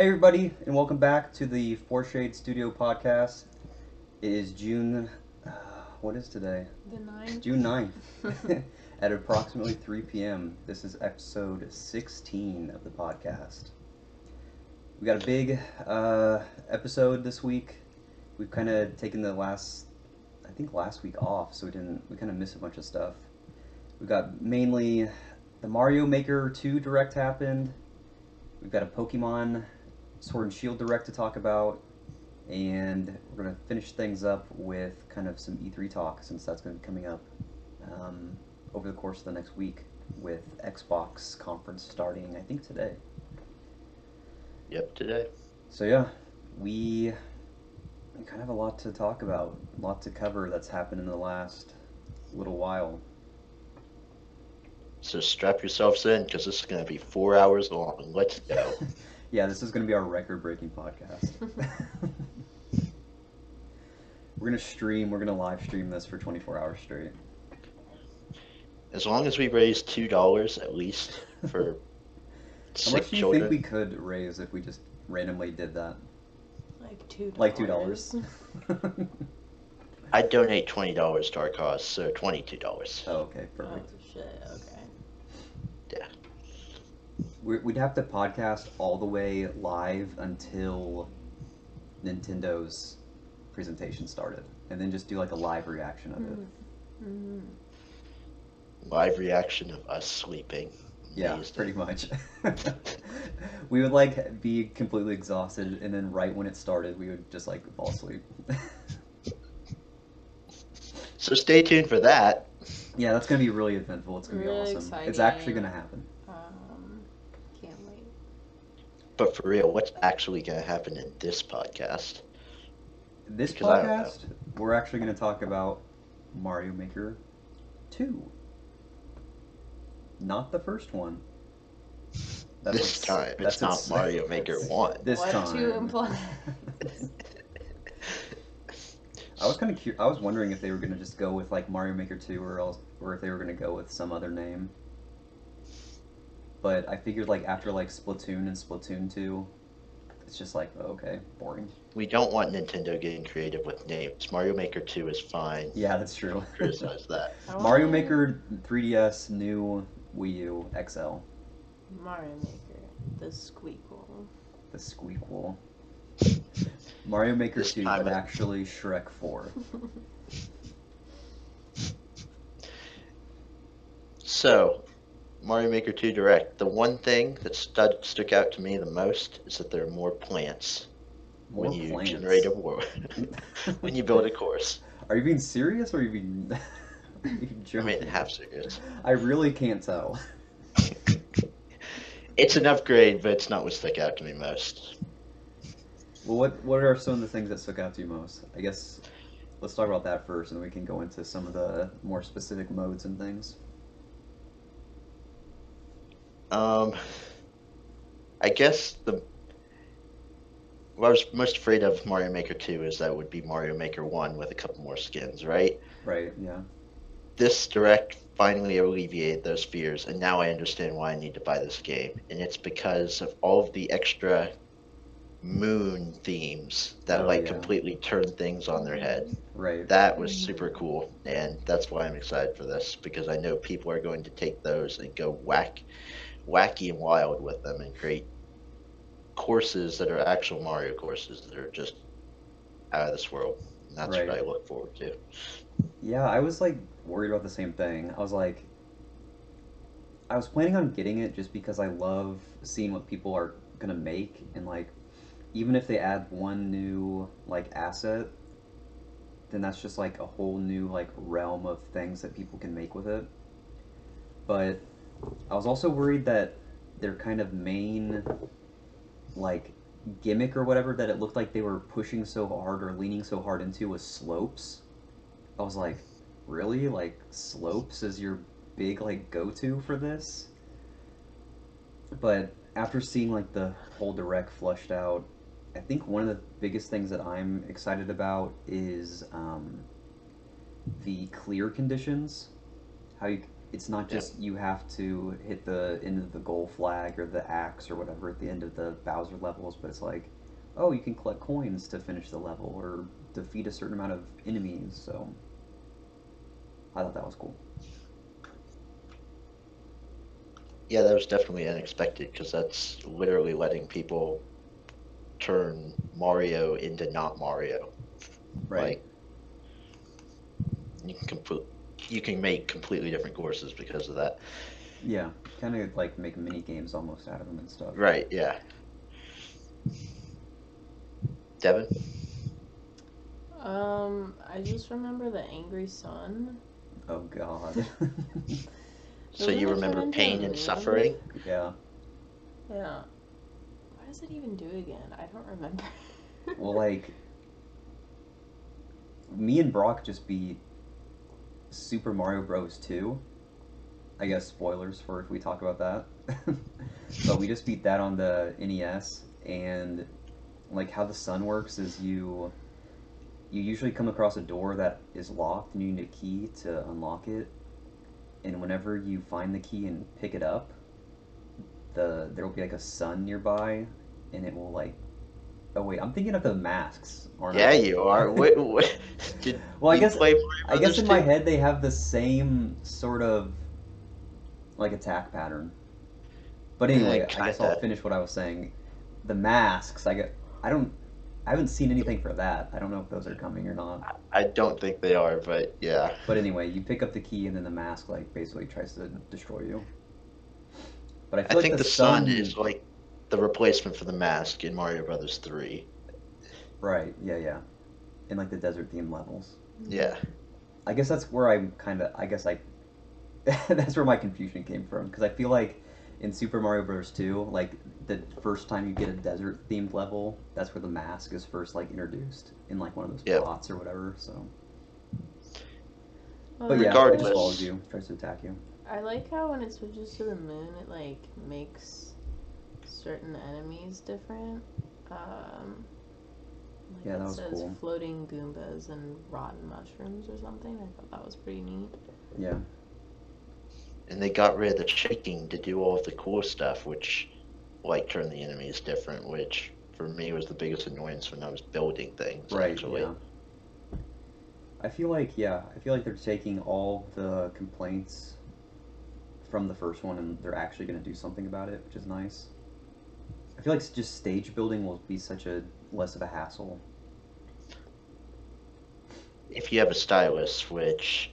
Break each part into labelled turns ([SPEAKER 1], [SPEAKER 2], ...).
[SPEAKER 1] Hey everybody, and welcome back to the Fourshade Studio podcast. It is June, what is today?
[SPEAKER 2] The ninth.
[SPEAKER 1] June 9th at approximately 3 p.m. This is episode 16 of the podcast. We got a big episode this week. We've kind of taken last week off, so we kind of missed a bunch of stuff. We got mainly the Mario Maker 2 Direct happened. We've got a Pokemon Sword and Shield Direct to talk about, and we're going to finish things up with kind of some E3 talk, since that's going to be coming up over the course of the next week, with Xbox conference starting, I think, today.
[SPEAKER 3] Yep, today.
[SPEAKER 1] So yeah, we kind of have a lot to talk about, a lot to cover that's happened in the last little while.
[SPEAKER 3] So strap yourselves in, because this is going to be 4 hours long. Let's go.
[SPEAKER 1] Yeah, this is going to be our record-breaking podcast. We're going to live stream this for 24 hours straight.
[SPEAKER 3] As long as we raise $2 at least for
[SPEAKER 1] How much
[SPEAKER 3] sick
[SPEAKER 1] do you
[SPEAKER 3] children.
[SPEAKER 1] think we could raise if we just randomly did that?
[SPEAKER 2] Like $2.
[SPEAKER 1] Like $2.
[SPEAKER 3] I'd donate $20 to our cause, so $22.
[SPEAKER 1] Oh, okay,
[SPEAKER 2] Oh
[SPEAKER 1] perfect.
[SPEAKER 2] shit, okay.
[SPEAKER 3] Yeah.
[SPEAKER 1] We'd have to podcast all the way live until Nintendo's presentation started, and then just do like a live reaction of it.
[SPEAKER 2] Mm-hmm.
[SPEAKER 3] Live reaction of us sleeping.
[SPEAKER 1] Yeah,
[SPEAKER 3] Amazing.
[SPEAKER 1] pretty much. We would like be completely exhausted, and then right when it started, we would just like fall asleep.
[SPEAKER 3] So stay tuned for that.
[SPEAKER 1] Yeah, that's gonna be really eventful. It's gonna be
[SPEAKER 2] Really
[SPEAKER 1] awesome. It's actually
[SPEAKER 2] exciting.
[SPEAKER 1] gonna happen.
[SPEAKER 2] Can't wait.
[SPEAKER 3] But for real, what's actually going to happen in this podcast?
[SPEAKER 1] This
[SPEAKER 3] Because I don't know.
[SPEAKER 1] podcast, we're actually gonna talk about Mario Maker 2. Not the first one.
[SPEAKER 3] This time, it's not Mario Maker 1.
[SPEAKER 1] This
[SPEAKER 2] what
[SPEAKER 1] time.
[SPEAKER 2] to imply?
[SPEAKER 1] I was kind of I was wondering if they were gonna just go with like Mario Maker 2 or if they were gonna go with some other name. But I figured like after like Splatoon and Splatoon 2, it's just like, oh, okay, boring.
[SPEAKER 3] We don't want Nintendo getting creative with names. Mario Maker 2 is fine.
[SPEAKER 1] Yeah, that's true.
[SPEAKER 3] Criticize that.
[SPEAKER 1] Mario Maker 3DS, new Wii U, XL.
[SPEAKER 2] Mario Maker, the squeakle.
[SPEAKER 1] The squeakle. Mario Maker
[SPEAKER 3] This
[SPEAKER 1] 2,
[SPEAKER 3] time
[SPEAKER 1] but
[SPEAKER 3] it-
[SPEAKER 1] actually Shrek 4.
[SPEAKER 3] So, Mario Maker 2 Direct. The one thing that stuck out to me the most is that there are more plants
[SPEAKER 1] More
[SPEAKER 3] when you
[SPEAKER 1] plants.
[SPEAKER 3] generate a world, when you build a course.
[SPEAKER 1] Are you being serious or are you being are you
[SPEAKER 3] I
[SPEAKER 1] joking?
[SPEAKER 3] mean, half serious.
[SPEAKER 1] I really can't tell.
[SPEAKER 3] It's an upgrade, but it's not what stuck out to me most.
[SPEAKER 1] Well, what are some of the things that stuck out to you most? I guess let's talk about that first, and then we can go into some of the more specific modes and things.
[SPEAKER 3] I guess what I was most afraid of Mario Maker 2 is that it would be Mario Maker 1 with a couple more skins, right?
[SPEAKER 1] Right, yeah.
[SPEAKER 3] This Direct finally alleviated those fears, and now I understand why I need to buy this game. And it's because of all of the extra moon themes that
[SPEAKER 1] Oh, yeah.
[SPEAKER 3] completely turn things on their head.
[SPEAKER 1] Right.
[SPEAKER 3] That was super cool, and that's why I'm excited for this, because I know people are going to take those and go wacky and wild with them and create courses that are actual Mario courses that are just out of this world. And that's
[SPEAKER 1] Right.
[SPEAKER 3] what I look forward to.
[SPEAKER 1] Yeah, I was like worried about the same thing. I was planning on getting it just because I love seeing what people are gonna make, and like even if they add one new like asset, then that's just like a whole new like realm of things that people can make with it. But I was also worried that their kind of main like gimmick or whatever that it looked like they were pushing so hard or leaning so hard into was slopes. I was like, really? Like slopes is your big like go-to for this? But after seeing like the whole direct flushed out, I think one of the biggest things that I'm excited about is the clear conditions. How you it's not
[SPEAKER 3] Yeah.
[SPEAKER 1] just you have to hit the end of the goal flag or the axe or whatever at the end of the Bowser levels, but it's like, oh, you can collect coins to finish the level or defeat a certain amount of enemies. So I thought that was cool.
[SPEAKER 3] Yeah, that was definitely unexpected because that's literally letting people turn Mario into not Mario.
[SPEAKER 1] Right.
[SPEAKER 3] Like you can you can make completely different courses because of that.
[SPEAKER 1] Yeah. Kind of like make mini games almost out of them and stuff.
[SPEAKER 3] Right, yeah. Devin?
[SPEAKER 2] I just remember the angry sun.
[SPEAKER 1] Oh God.
[SPEAKER 3] So
[SPEAKER 2] Doesn't
[SPEAKER 3] you
[SPEAKER 2] it turn
[SPEAKER 3] remember
[SPEAKER 2] into a
[SPEAKER 3] pain and
[SPEAKER 2] moon?
[SPEAKER 3] suffering?
[SPEAKER 1] Yeah.
[SPEAKER 2] Yeah. What does it even do again? I don't remember.
[SPEAKER 1] Well, like me and Brock just beat Super Mario Bros. 2. I guess spoilers for if we talk about that. But we just beat that on the NES, and like how the sun works is you usually come across a door that is locked and you need a key to unlock it. And whenever you find the key and pick it up, there will be like a sun nearby, and it will like. Oh wait, I'm thinking of the masks, aren't
[SPEAKER 3] Yeah,
[SPEAKER 1] I?
[SPEAKER 3] you are. What did
[SPEAKER 1] Well,
[SPEAKER 3] you play Mario
[SPEAKER 1] I guess
[SPEAKER 3] Brothers
[SPEAKER 1] in my
[SPEAKER 3] 2?
[SPEAKER 1] head they have the same sort of like attack pattern. But anyway, I guess I'll
[SPEAKER 3] Kinda.
[SPEAKER 1] finish what I was saying. The masks, I don't, I haven't seen anything for that. I don't know if those are coming or not.
[SPEAKER 3] I don't think they are, but yeah.
[SPEAKER 1] But anyway, you pick up the key and then the mask like basically tries to destroy you. But I
[SPEAKER 3] I
[SPEAKER 1] feel like
[SPEAKER 3] think
[SPEAKER 1] the
[SPEAKER 3] the sun
[SPEAKER 1] sun,
[SPEAKER 3] is like the replacement for the mask in Mario Brothers 3.
[SPEAKER 1] right? Yeah, yeah. In like the desert themed levels.
[SPEAKER 3] Yeah.
[SPEAKER 1] I guess that's where I'm kind of. I guess I that's where my confusion came from because I feel like in Super Mario Bros. 2, like the first time you get a desert themed level, that's where the mask is first like introduced in like one of those
[SPEAKER 3] Yep.
[SPEAKER 1] pots or whatever. So, but
[SPEAKER 2] Well,
[SPEAKER 1] yeah, it just follows
[SPEAKER 3] Regardless,
[SPEAKER 1] you, tries to attack you.
[SPEAKER 2] I like how when it switches to the moon, it like makes certain enemies different. Like
[SPEAKER 1] Yeah, that
[SPEAKER 2] it
[SPEAKER 1] was
[SPEAKER 2] says
[SPEAKER 1] cool.
[SPEAKER 2] floating Goombas and rotten mushrooms or something. I thought that was pretty neat.
[SPEAKER 1] Yeah,
[SPEAKER 3] and they got rid of the shaking to do all of the cool stuff, which like turned the enemies different, which for me was the biggest annoyance when I was building things
[SPEAKER 1] right.
[SPEAKER 3] actually.
[SPEAKER 1] Yeah, I feel like they're taking all the complaints from the first one and they're actually going to do something about it, which is nice. I feel like just stage building will be such a less of a hassle.
[SPEAKER 3] If you have a stylus which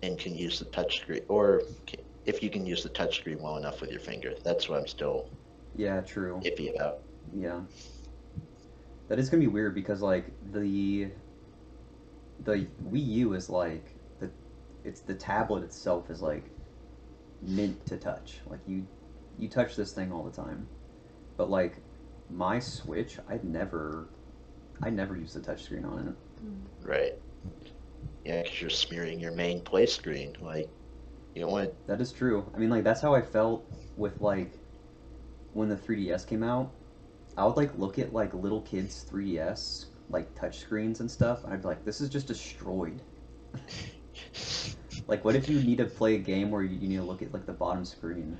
[SPEAKER 3] and can use the touchscreen, or if you can use the touchscreen well enough with your finger, that's what I'm still
[SPEAKER 1] Yeah, true.
[SPEAKER 3] iffy about.
[SPEAKER 1] Yeah. That is gonna be weird because like the Wii U is like the it's the tablet itself is like mint to touch. Like you touch this thing all the time. But like my Switch, I never used the touch screen on it.
[SPEAKER 3] Right. Yeah, because you're smearing your main play screen. Like, you don't want
[SPEAKER 1] That is true. I mean like that's how I felt with like when the 3DS came out. I would like look at like little kids 3DS like touch screens and stuff, and I'd be like, this is just destroyed. Like, what if you need to play a game where you need to look at like the bottom screen?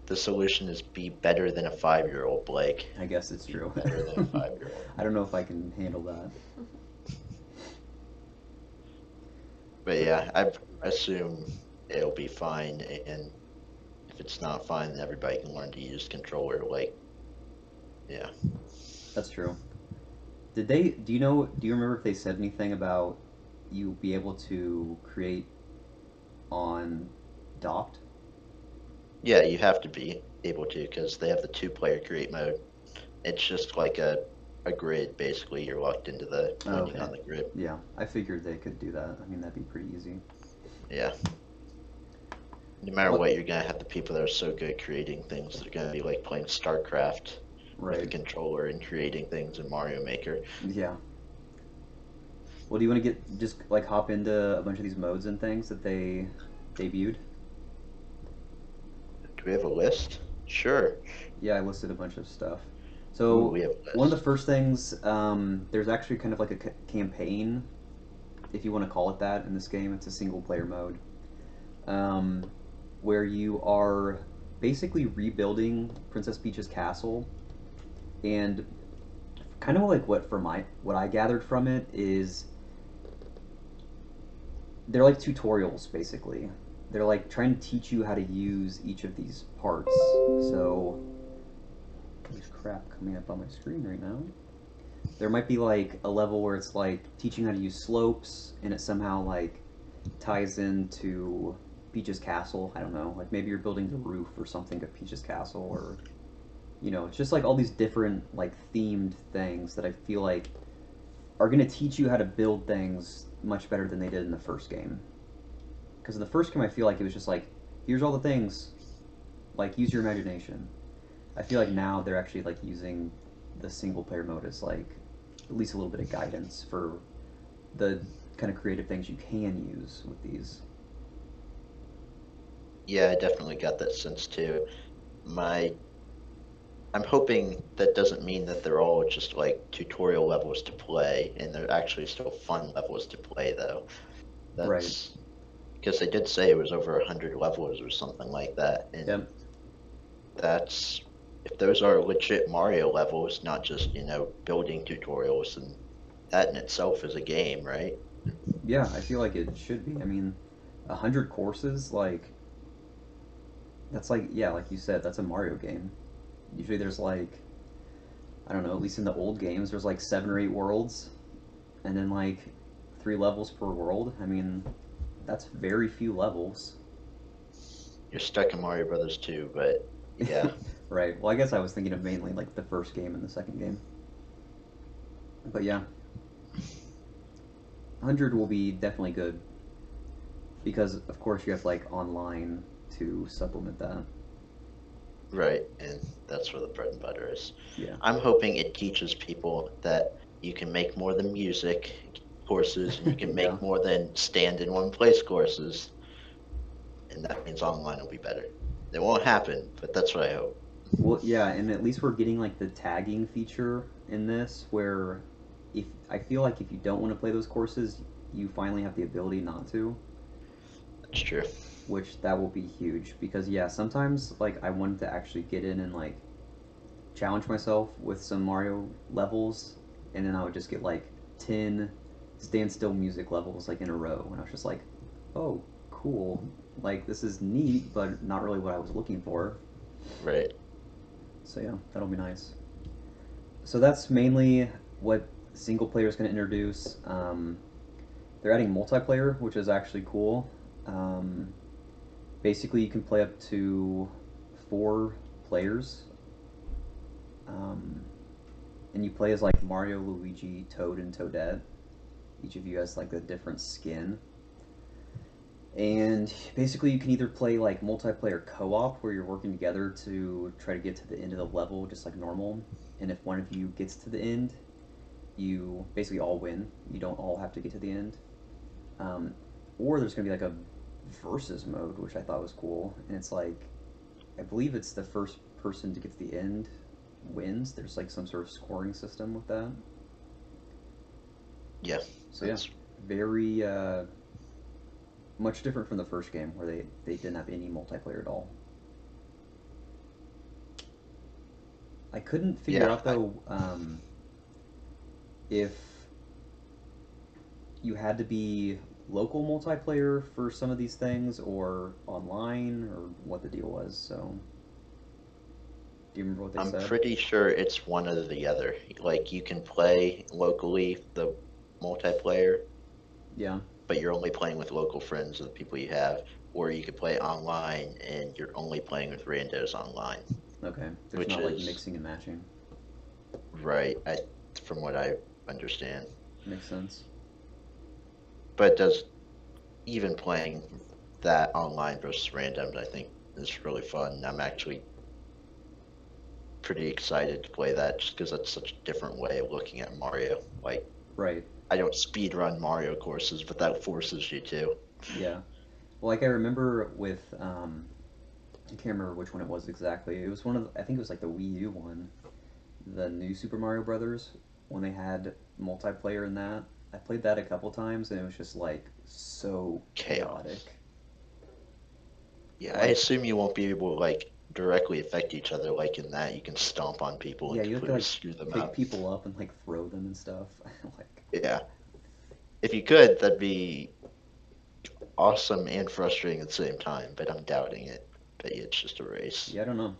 [SPEAKER 3] the solution is be better than a 5-year-old, Blake.
[SPEAKER 1] I guess it's
[SPEAKER 3] Be
[SPEAKER 1] true.
[SPEAKER 3] better than a 5-year-old.
[SPEAKER 1] I don't know if I can handle that.
[SPEAKER 3] But yeah, I assume it'll be fine, and if it's not fine, then everybody can learn to use controller. Like, yeah.
[SPEAKER 1] That's true. Do you remember if they said anything about you be able to create on docked?
[SPEAKER 3] Yeah, you have to be able to because they have the two-player create mode. It's just like a grid, basically. You're locked into the
[SPEAKER 1] Oh,
[SPEAKER 3] pointing
[SPEAKER 1] okay.
[SPEAKER 3] on the grid.
[SPEAKER 1] Yeah, I figured they could do that. I mean, that'd be pretty easy.
[SPEAKER 3] Yeah. No matter
[SPEAKER 1] What?
[SPEAKER 3] what, you're gonna have the people that are so good at creating things. They're gonna be like playing StarCraft with a
[SPEAKER 1] Right.
[SPEAKER 3] controller and creating things in Mario Maker.
[SPEAKER 1] Yeah. Well, do you want to get just like hop into a bunch of these modes and things that they debuted?
[SPEAKER 3] Do we have a list? Sure.
[SPEAKER 1] Yeah, I listed a bunch of stuff.
[SPEAKER 3] Ooh,
[SPEAKER 1] So
[SPEAKER 3] we have a
[SPEAKER 1] one of the
[SPEAKER 3] list.
[SPEAKER 1] first things, there's actually kind of like a campaign, if you want to call it that, in this game. It's a single player mode. Um, where you are basically rebuilding Princess Peach's castle, and kind of like what I gathered from it is they're like tutorials basically. They're like trying to teach you how to use each of these parts. So there's crap coming up on my screen right now. There might be like a level where it's like teaching how to use slopes, and it somehow like ties into Peach's castle. I don't know. Like maybe you're building the roof or something of Peach's castle, or it's just like all these different like themed things that I feel like are going to teach you how to build things much better than they did in the first game. Because in the first game, I feel like it was just like, here's all the things, like use your imagination. I feel like now they're actually like using the single player mode as like at least a little bit of guidance for the kind of creative things you can use with these.
[SPEAKER 3] Yeah, I definitely got that sense too. My I'm hoping that doesn't mean that they're all just like tutorial levels to play, and they're actually still fun levels to play, though.
[SPEAKER 1] Right.
[SPEAKER 3] That's because they did say it was over 100 levels or something like that, and
[SPEAKER 1] Yep.
[SPEAKER 3] that's if those are legit Mario levels, not just, building tutorials, and that in itself is a game, right?
[SPEAKER 1] Yeah, I feel like it should be. I mean, 100 courses, like that's like yeah, like you said, that's a Mario game. Usually there's like I don't know, at least in the old games, there's like 7 or 8 worlds, and then like 3 levels per world. I mean, that's very few levels.
[SPEAKER 3] You're stuck in Mario Brothers 2, but yeah.
[SPEAKER 1] Right. Well, I guess I was thinking of mainly like the first game and the second game. But yeah, 100 will be definitely good because, of course, you have like online to supplement that.
[SPEAKER 3] Right, and that's where the bread and butter is.
[SPEAKER 1] Yeah.
[SPEAKER 3] I'm hoping it teaches people that you can make more than music courses, and you can
[SPEAKER 1] Yeah.
[SPEAKER 3] make more than stand in one place courses, and that means online will be better. It won't happen, but that's what I hope.
[SPEAKER 1] Well, yeah, and at least we're getting like the tagging feature in this where if I feel like if you don't want to play those courses, you finally have the ability not to,
[SPEAKER 3] That's true.
[SPEAKER 1] which that will be huge because yeah, sometimes like I wanted to actually get in and like challenge myself with some Mario levels, and then I would just get like 10 standstill music levels like in a row, and I was just like, oh, cool. Like this is neat, but not really what I was looking for.
[SPEAKER 3] Right.
[SPEAKER 1] So yeah, that'll be nice. So that's mainly what single player is going to introduce. They're adding multiplayer, which is actually cool. Um, Basically, you can play up to 4 players, um, and you play as like Mario, Luigi, Toad, and Toadette. Each of you has like a different skin. And basically, you can either play like multiplayer co op where you're working together to try to get to the end of the level, just like normal. And if one of you gets to the end, you basically all win. You don't all have to get to the end. Um, or there's going to be like a versus mode, which I thought was cool. And it's like, I believe it's the first person to get to the end wins. There's like some sort of scoring system with that.
[SPEAKER 3] Yeah.
[SPEAKER 1] So yeah, very much different from the first game where they didn't have any multiplayer at all. I couldn't figure
[SPEAKER 3] Yeah.
[SPEAKER 1] out though if you had to be local multiplayer for some of these things or online or what the deal was. So, do you remember what they
[SPEAKER 3] I'm
[SPEAKER 1] said?
[SPEAKER 3] pretty sure it's one or the other. Like, you can play locally the multiplayer,
[SPEAKER 1] Yeah.
[SPEAKER 3] but you're only playing with local friends of the people you have, or you could play online and you're only playing with randos online,
[SPEAKER 1] Okay. There's
[SPEAKER 3] which
[SPEAKER 1] not like
[SPEAKER 3] is
[SPEAKER 1] mixing and matching.
[SPEAKER 3] right, from what I understand.
[SPEAKER 1] Makes sense.
[SPEAKER 3] But does even playing that online versus randoms, I think, is really fun. I'm actually pretty excited to play that just because that's such a different way of looking at Mario. Like,
[SPEAKER 1] Right.
[SPEAKER 3] I don't speed run Mario courses, but that forces you to.
[SPEAKER 1] Yeah. Well, like I remember with I can't remember which one it was exactly. It was one of I think it was like the Wii U one, the new Super Mario Brothers when they had multiplayer in that. I played that a couple times and it was just like so chaotic.
[SPEAKER 3] Chaos. Yeah, I
[SPEAKER 1] Like,
[SPEAKER 3] assume you won't be able to like directly affect each other like in that. You can stomp on people
[SPEAKER 1] yeah,
[SPEAKER 3] and
[SPEAKER 1] you have to
[SPEAKER 3] completely
[SPEAKER 1] like
[SPEAKER 3] screw them
[SPEAKER 1] pick
[SPEAKER 3] up.
[SPEAKER 1] people up and like throw them and stuff. Like,
[SPEAKER 3] Yeah. If you could, that'd be awesome and frustrating at the same time, but I'm doubting it. But yeah, it's just a race.
[SPEAKER 1] yeah, I don't know.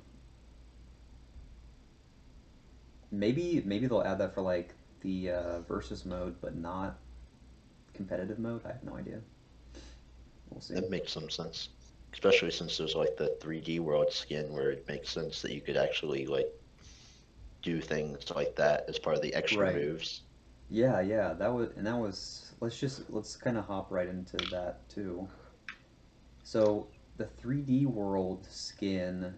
[SPEAKER 1] Maybe they'll add that for like the versus mode, but not competitive mode. I have no idea. We'll see.
[SPEAKER 3] That makes some sense. Especially since there's like the 3D world skin where it makes sense that you could actually like do things like that as part of the extra
[SPEAKER 1] Right.
[SPEAKER 3] moves.
[SPEAKER 1] Yeah, yeah. That was. Let's kind of hop right into that too. So the 3D world skin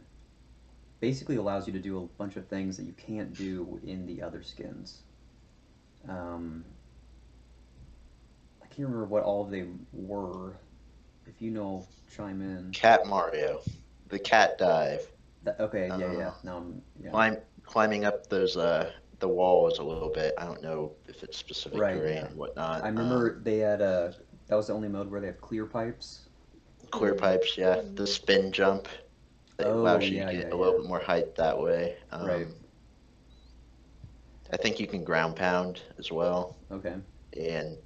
[SPEAKER 1] basically allows you to do a bunch of things that you can't do in the other skins. Um, I can't remember what all of them were. If you know, chime in.
[SPEAKER 3] Cat Mario, the cat dive,
[SPEAKER 1] Okay, yeah, yeah.
[SPEAKER 3] uh,
[SPEAKER 1] Now yeah.
[SPEAKER 3] climbing up those the walls a little bit. I don't know if it's specific
[SPEAKER 1] Right,
[SPEAKER 3] terrain
[SPEAKER 1] yeah.
[SPEAKER 3] or
[SPEAKER 1] I
[SPEAKER 3] whatnot.
[SPEAKER 1] remember they had that was the only mode where they have clear pipes.
[SPEAKER 3] Clear pipes, yeah. The
[SPEAKER 2] Mm-hmm.
[SPEAKER 3] spin jump that
[SPEAKER 1] Oh,
[SPEAKER 3] allows you to
[SPEAKER 1] yeah,
[SPEAKER 3] get
[SPEAKER 1] yeah,
[SPEAKER 3] a little
[SPEAKER 1] yeah.
[SPEAKER 3] bit more height that way.
[SPEAKER 1] Right.
[SPEAKER 3] I think you can ground pound as well,
[SPEAKER 1] Okay.
[SPEAKER 3] and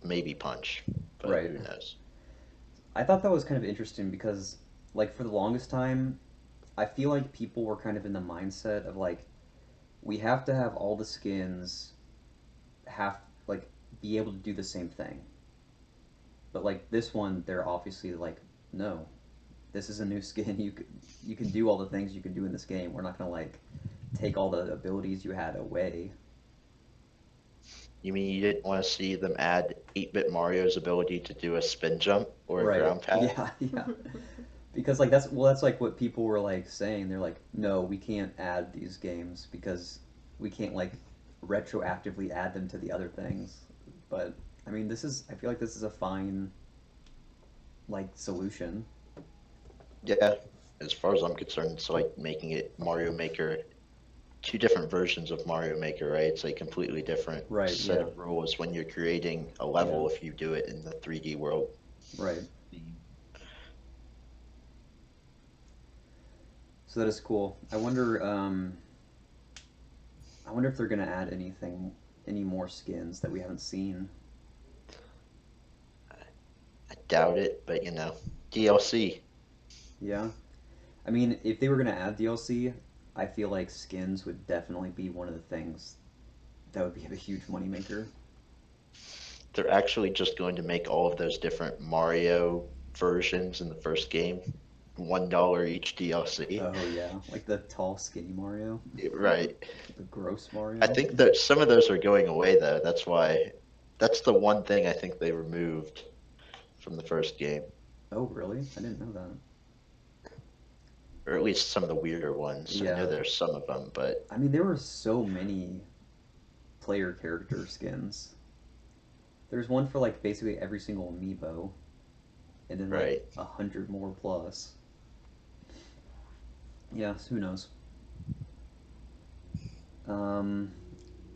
[SPEAKER 3] maybe punch, but
[SPEAKER 1] Right.
[SPEAKER 3] who knows?
[SPEAKER 1] I thought that was kind of interesting because like for the longest time, I feel like people were kind of in the mindset of like we have to have all the skins have like be able to do the same thing. But like this one, they're obviously like, no, this is a new skin. You can do all the things you can do in this game. We're not gonna like take all the abilities you had away.
[SPEAKER 3] You mean you didn't want to see them add 8-bit Mario's ability to do a spin jump or a
[SPEAKER 1] Right.
[SPEAKER 3] ground pound?
[SPEAKER 1] Yeah, yeah. Because like that's like what people were like saying. They're like, no, we can't add these games because we can't like retroactively add them to the other things. But I mean, I feel like this is a fine like solution.
[SPEAKER 3] Yeah, as far as I'm concerned, it's like making it Mario Maker, two different versions of Mario Maker, right? It's a completely different
[SPEAKER 1] Right.
[SPEAKER 3] set
[SPEAKER 1] Yeah.
[SPEAKER 3] of rules when you're creating a
[SPEAKER 1] Yeah.
[SPEAKER 3] level if you do it in the 3D world.
[SPEAKER 1] Right. So that is cool. I wonder if they're gonna add any more skins that we haven't seen.
[SPEAKER 3] I doubt it, but DLC.
[SPEAKER 1] Yeah. I mean, if they were gonna add DLC, I feel like skins would definitely be one of the things that would be a huge moneymaker.
[SPEAKER 3] They're actually just going to make all of those different Mario versions in the first game $1 each DLC.
[SPEAKER 1] Oh yeah, like the tall, skinny Mario,
[SPEAKER 3] Right.
[SPEAKER 1] the gross
[SPEAKER 3] I
[SPEAKER 1] Mario.
[SPEAKER 3] think that some of those are going away though. That's the one thing I think they removed from the first game,
[SPEAKER 1] Oh really? I didn't know that.
[SPEAKER 3] or at least some of the weirder ones. I know
[SPEAKER 1] Yeah,
[SPEAKER 3] there's some of them, but
[SPEAKER 1] I mean there were so many player character skins. There's one for like basically every single amiibo, and then like
[SPEAKER 3] right.
[SPEAKER 1] 100 more plus. Yeah, so who knows? Um,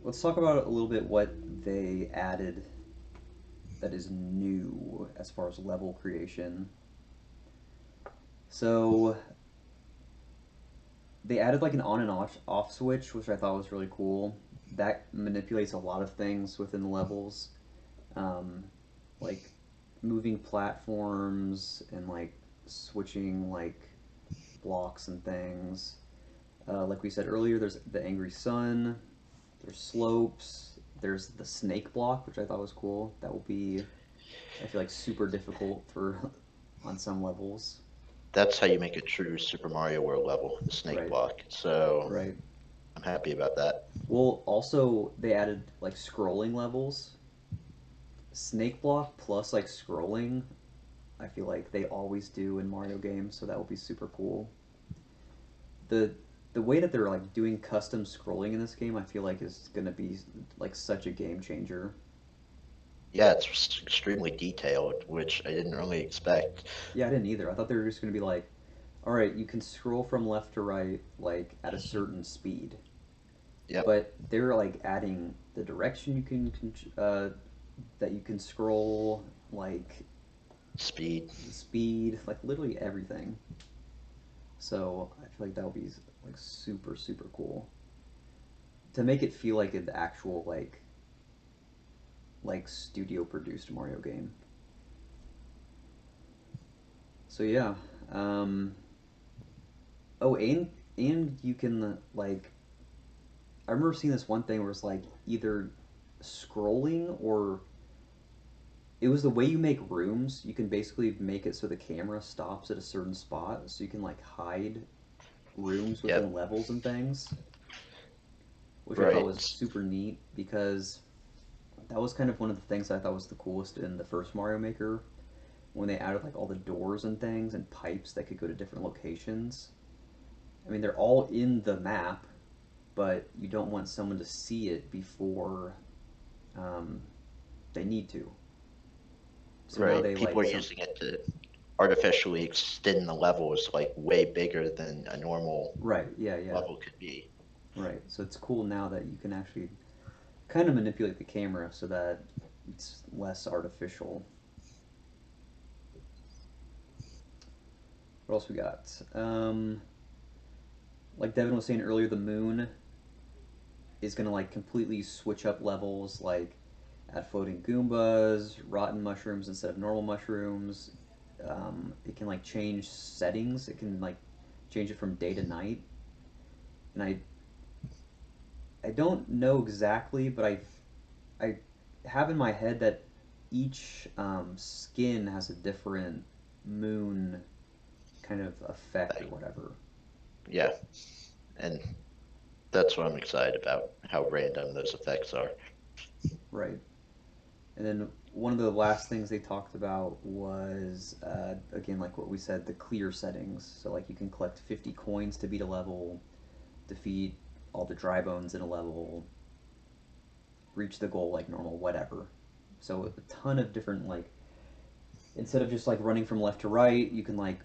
[SPEAKER 1] let's talk about a little bit what they added that is new as far as level creation. So they added like an on and off switch, which I thought was really cool. That manipulates a lot of things within the levels, um, like moving platforms and like switching like blocks and things. Like we said earlier, there's the angry sun. There's slopes. There's the snake block, which I thought was cool. That will be, I feel like, super difficult for on some levels.
[SPEAKER 3] That's how you make a true Super Mario World level, the snake
[SPEAKER 1] Right.
[SPEAKER 3] block. So
[SPEAKER 1] Right.
[SPEAKER 3] I'm happy about that.
[SPEAKER 1] Well, also they added like scrolling levels. Snake block plus like scrolling. I feel like they always do in Mario games, so that will be super cool. The the way that they're like doing custom scrolling in this game, I feel like is gonna be like such a game changer.
[SPEAKER 3] Yeah, it's extremely detailed, which I didn't really expect.
[SPEAKER 1] Yeah, I didn't either. I thought they were just gonna be like, all right, you can scroll from left to right like at a certain speed,
[SPEAKER 3] Yep.
[SPEAKER 1] but they're like adding the direction that you can scroll, like
[SPEAKER 3] Speed.
[SPEAKER 1] speed, like literally everything. So I feel like that would be like super super cool to make it feel like an actual like studio produced Mario game. So yeah. Um, oh, and you can like I remember seeing this one thing where it's like either scrolling or it was the way you make rooms. You can basically make it so the camera stops at a certain spot, so you can like hide rooms within
[SPEAKER 3] Yep.
[SPEAKER 1] levels and things, which I thought was
[SPEAKER 3] Right.
[SPEAKER 1] super neat because that was kind of one of the things that I thought was the coolest in the first Mario Maker when they added like all the doors and things and pipes that could go to different locations. I mean, they're all in the map, but you don't want someone to see it before um, they need to. So now
[SPEAKER 3] Right.
[SPEAKER 1] they
[SPEAKER 3] People
[SPEAKER 1] like
[SPEAKER 3] are
[SPEAKER 1] some
[SPEAKER 3] using it to artificially extend the levels like way bigger than a normal
[SPEAKER 1] right, yeah, yeah,
[SPEAKER 3] level could be.
[SPEAKER 1] right. So it's cool now that you can actually kind of manipulate the camera so that it's less artificial. What else we got? Like Devin was saying earlier, the moon is gonna like completely switch up levels, like add floating Goombas, rotten mushrooms instead of normal mushrooms. It can like change settings. It can like change it from day to night, and I don't know exactly, but I have in my head that each skin has a different moon kind of effect or
[SPEAKER 3] Like,
[SPEAKER 1] whatever.
[SPEAKER 3] yeah. And that's what I'm excited about, how random those effects are.
[SPEAKER 1] Right. And then one of the last things they talked about was, again, like what we said, the clear settings. So, like, you can collect 50 coins to beat a level, defeat all the dry bones in a level, reach the goal like normal, whatever. So, a ton of different, like, instead of just like running from left to right, you can like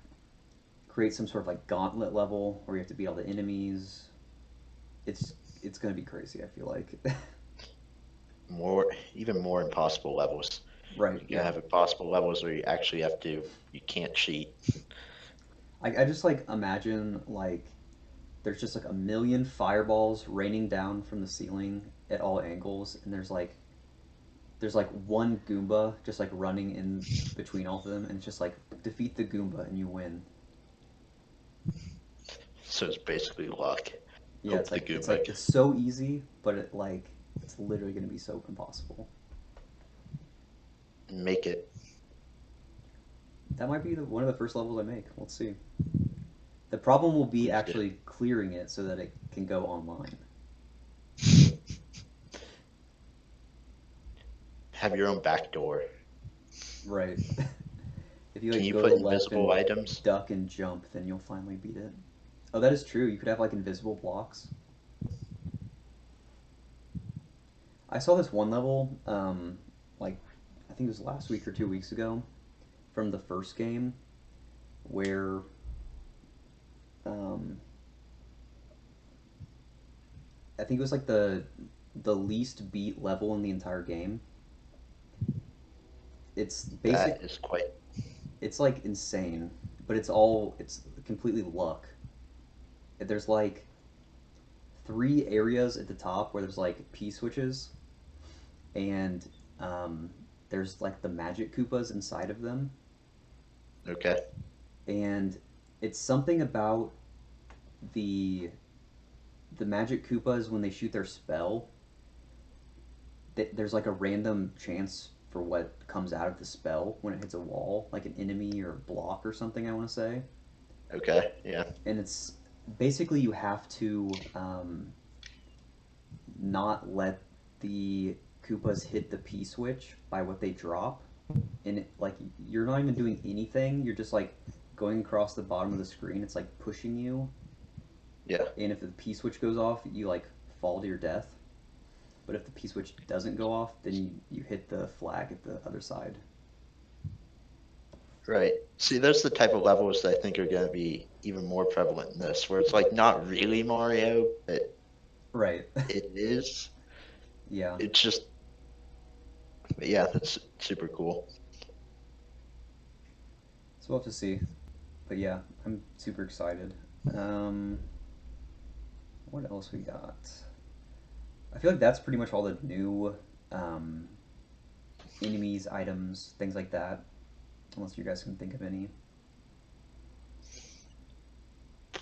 [SPEAKER 1] create some sort of like gauntlet level where you have to beat all the enemies. It's it's gonna be crazy. I feel like.
[SPEAKER 3] More, even more impossible levels.
[SPEAKER 1] Right.
[SPEAKER 3] You can
[SPEAKER 1] Yeah.
[SPEAKER 3] have impossible levels where you actually have to, you can't cheat.
[SPEAKER 1] I just like imagine like there's just like a million fireballs raining down from the ceiling at all angles, and there's like one Goomba just like running in between all of them, and it's just like defeat the Goomba and you win.
[SPEAKER 3] So it's basically luck.
[SPEAKER 1] Yeah,
[SPEAKER 3] Hope the
[SPEAKER 1] it's
[SPEAKER 3] Goomba
[SPEAKER 1] like it's so easy, but it's literally gonna be so impossible.
[SPEAKER 3] can make it.
[SPEAKER 1] That might be one of the first levels I make. Let's see. The problem will be
[SPEAKER 3] Please do.
[SPEAKER 1] actually clearing it so that it can go online.
[SPEAKER 3] Have your own back door.
[SPEAKER 1] Right. If you
[SPEAKER 3] Can
[SPEAKER 1] like
[SPEAKER 3] you
[SPEAKER 1] go to the
[SPEAKER 3] put
[SPEAKER 1] left
[SPEAKER 3] invisible
[SPEAKER 1] and
[SPEAKER 3] items?
[SPEAKER 1] duck and jump, then you'll finally beat it. Oh, that is true. You could have like invisible blocks. I saw this one level, like I think it was last week or 2 weeks ago, from the first game, where um, I think it was like the least beat level in the entire game. It's basic.
[SPEAKER 3] That is quite.
[SPEAKER 1] It's like insane, but it's completely luck. There's like three areas at the top where there's like P switches, and um, there's like the magic Koopas inside of them,
[SPEAKER 3] Okay.
[SPEAKER 1] and it's something about the the magic Koopas when they shoot their spell. There's like a random chance for what comes out of the spell when it hits a wall, like an enemy or a block or something. I want to say,
[SPEAKER 3] Okay. Yeah.
[SPEAKER 1] and it's basically you have to not let the Koopas hit the P switch by what they drop, and like you're not even doing anything. You're just like going across the bottom of the screen. It's like pushing you,
[SPEAKER 3] Yeah.
[SPEAKER 1] and if the P switch goes off, you like fall to your death. But if the P switch doesn't go off, then you hit the flag at the other side.
[SPEAKER 3] Right. See, those are the type of levels that I think are going to be even more prevalent in this, where it's like not really Mario, but
[SPEAKER 1] Right.
[SPEAKER 3] it is.
[SPEAKER 1] Yeah.
[SPEAKER 3] It's just, but yeah, that's super cool.
[SPEAKER 1] So we'll have to see. But yeah, I'm super excited. Um, what else we got? I feel like that's pretty much all the new um, enemies, items, things like that. Unless you guys can think of any.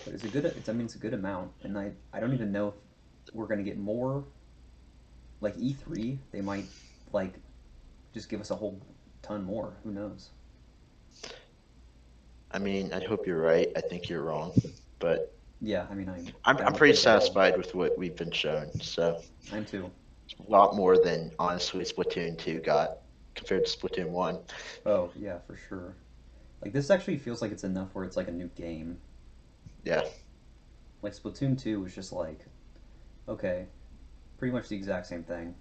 [SPEAKER 1] But it's a good. It's I mean it's a good amount, and I don't even know if we're gonna get more. Like E3, they might like just give us a whole ton more. Who knows?
[SPEAKER 3] I mean, I hope you're right. I think you're wrong, but
[SPEAKER 1] Yeah, I mean I
[SPEAKER 3] I'm
[SPEAKER 1] don't
[SPEAKER 3] pretty
[SPEAKER 1] think at all.
[SPEAKER 3] satisfied with what we've been shown. So
[SPEAKER 1] I'm too.
[SPEAKER 3] a lot more than honestly Splatoon 2 got compared to Splatoon 1.
[SPEAKER 1] Oh yeah, for sure. Like this actually feels like it's enough where it's like a new game.
[SPEAKER 3] Yeah,
[SPEAKER 1] Like Splatoon 2 was just like, okay, pretty much the exact same thing.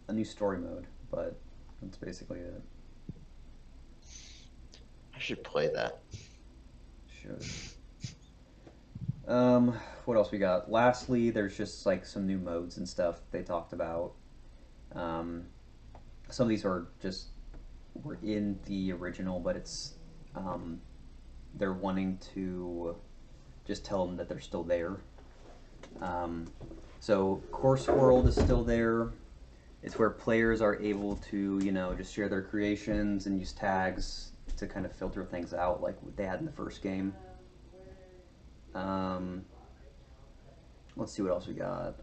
[SPEAKER 1] A new story mode, but that's basically it.
[SPEAKER 3] I should play that.
[SPEAKER 1] Should. What else we got? Lastly, there's just like some new modes and stuff they talked about. Um, some of these are just were in the original, but it's um, they're wanting to just tell them that they're still there. Um, so Course World is still there. It's where players are able to, just share their creations and use tags to kind of filter things out like what they had in the first game. Um, let's see what else we got.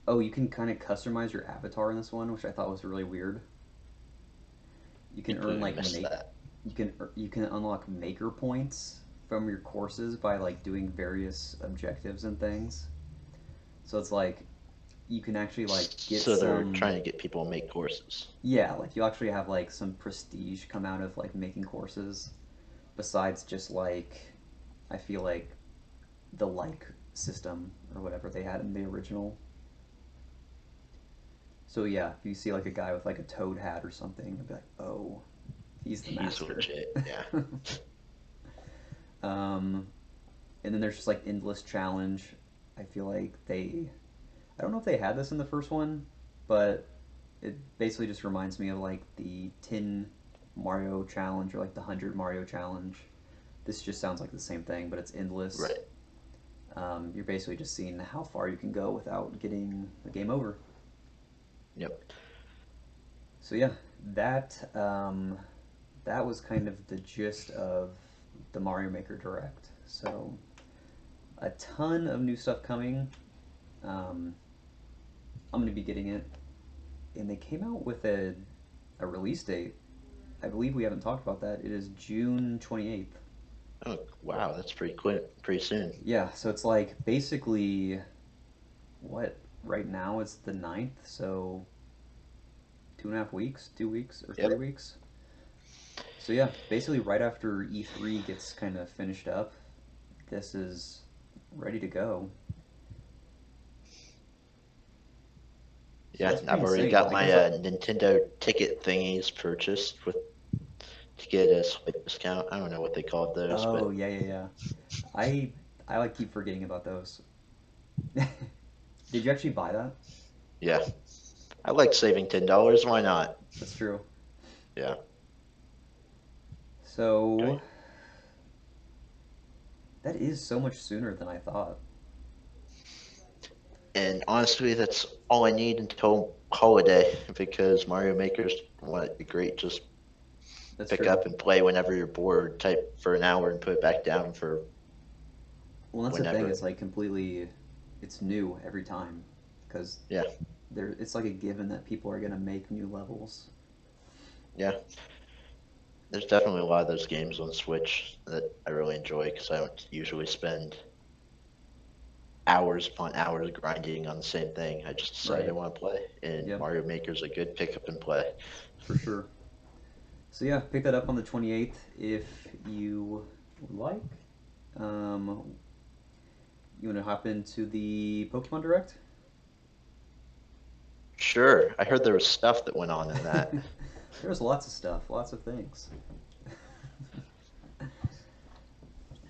[SPEAKER 1] Oh, you can kind of customize your avatar in this one, which I thought was really weird. You can earn
[SPEAKER 3] Completely
[SPEAKER 1] like
[SPEAKER 3] missed
[SPEAKER 1] make
[SPEAKER 3] that.
[SPEAKER 1] you can unlock maker points from your courses by like doing various objectives and things. So it's like you can actually like get
[SPEAKER 3] So they're
[SPEAKER 1] some.
[SPEAKER 3] trying to get people to make courses.
[SPEAKER 1] Yeah, like you actually have like some prestige come out of like making courses besides just like I feel like the like system or whatever they had in the original. So yeah, if you see like a guy with like a toad hat or something, you'll be like, "Oh, he's the
[SPEAKER 3] He's
[SPEAKER 1] master."
[SPEAKER 3] legit, yeah.
[SPEAKER 1] um, and then there's just like endless challenge. I feel like I don't know if they had this in the first one, but it basically just reminds me of like the 10 Mario challenge or like the 100 Mario challenge. This just sounds like the same thing, but it's endless.
[SPEAKER 3] Right.
[SPEAKER 1] You're basically just seeing how far you can go without getting the game over.
[SPEAKER 3] Yep.
[SPEAKER 1] So yeah, that was kind of the gist of the Mario Maker Direct. So a ton of new stuff coming. Um, I'm gonna be getting it, and they came out with a release date. I believe we haven't talked about that. It is June 28th.
[SPEAKER 3] Oh, wow, that's pretty quick, pretty soon.
[SPEAKER 1] Yeah, so it's like basically what right now it's the 9th, so 2.5 weeks, 2 weeks or three
[SPEAKER 3] Yep.
[SPEAKER 1] weeks. So yeah, basically right after E3 gets kind of finished up, this is ready to go. So
[SPEAKER 3] Yeah,
[SPEAKER 1] that's pretty
[SPEAKER 3] I've already
[SPEAKER 1] insane.
[SPEAKER 3] got
[SPEAKER 1] I
[SPEAKER 3] my
[SPEAKER 1] guess.
[SPEAKER 3] Nintendo ticket thingies purchased with to get a swipe discount. I don't know what they called those,
[SPEAKER 1] Oh
[SPEAKER 3] but
[SPEAKER 1] yeah, yeah, yeah. I like keep forgetting about those. Did you actually buy that?
[SPEAKER 3] yeah, I like saving $10. Why not?
[SPEAKER 1] That's true.
[SPEAKER 3] Yeah.
[SPEAKER 1] So
[SPEAKER 3] Okay.
[SPEAKER 1] that is so much sooner than I thought.
[SPEAKER 3] And honestly, that's all I need until holiday because Mario Maker's what great. Just
[SPEAKER 1] That's
[SPEAKER 3] pick
[SPEAKER 1] true.
[SPEAKER 3] up and play whenever you're bored. Type for an hour and put it back down for
[SPEAKER 1] Well, that's the thing.
[SPEAKER 3] whenever.
[SPEAKER 1] It's like completely, it's new every time because
[SPEAKER 3] Yeah,
[SPEAKER 1] it's like a given that people are gonna make new levels.
[SPEAKER 3] yeah. There's definitely a lot of those games on Switch that I really enjoy because I don't usually spend hours upon hours grinding on the same thing. I just decide I
[SPEAKER 1] Right.
[SPEAKER 3] want to play, and
[SPEAKER 1] Yep.
[SPEAKER 3] Mario Maker's a good pick up and play.
[SPEAKER 1] For sure. So yeah, pick that up on the 28th if you would like. Um, you want to hop into the Pokemon Direct?
[SPEAKER 3] Sure, I heard there was stuff that went on in that.
[SPEAKER 1] There's lots of stuff, lots of things.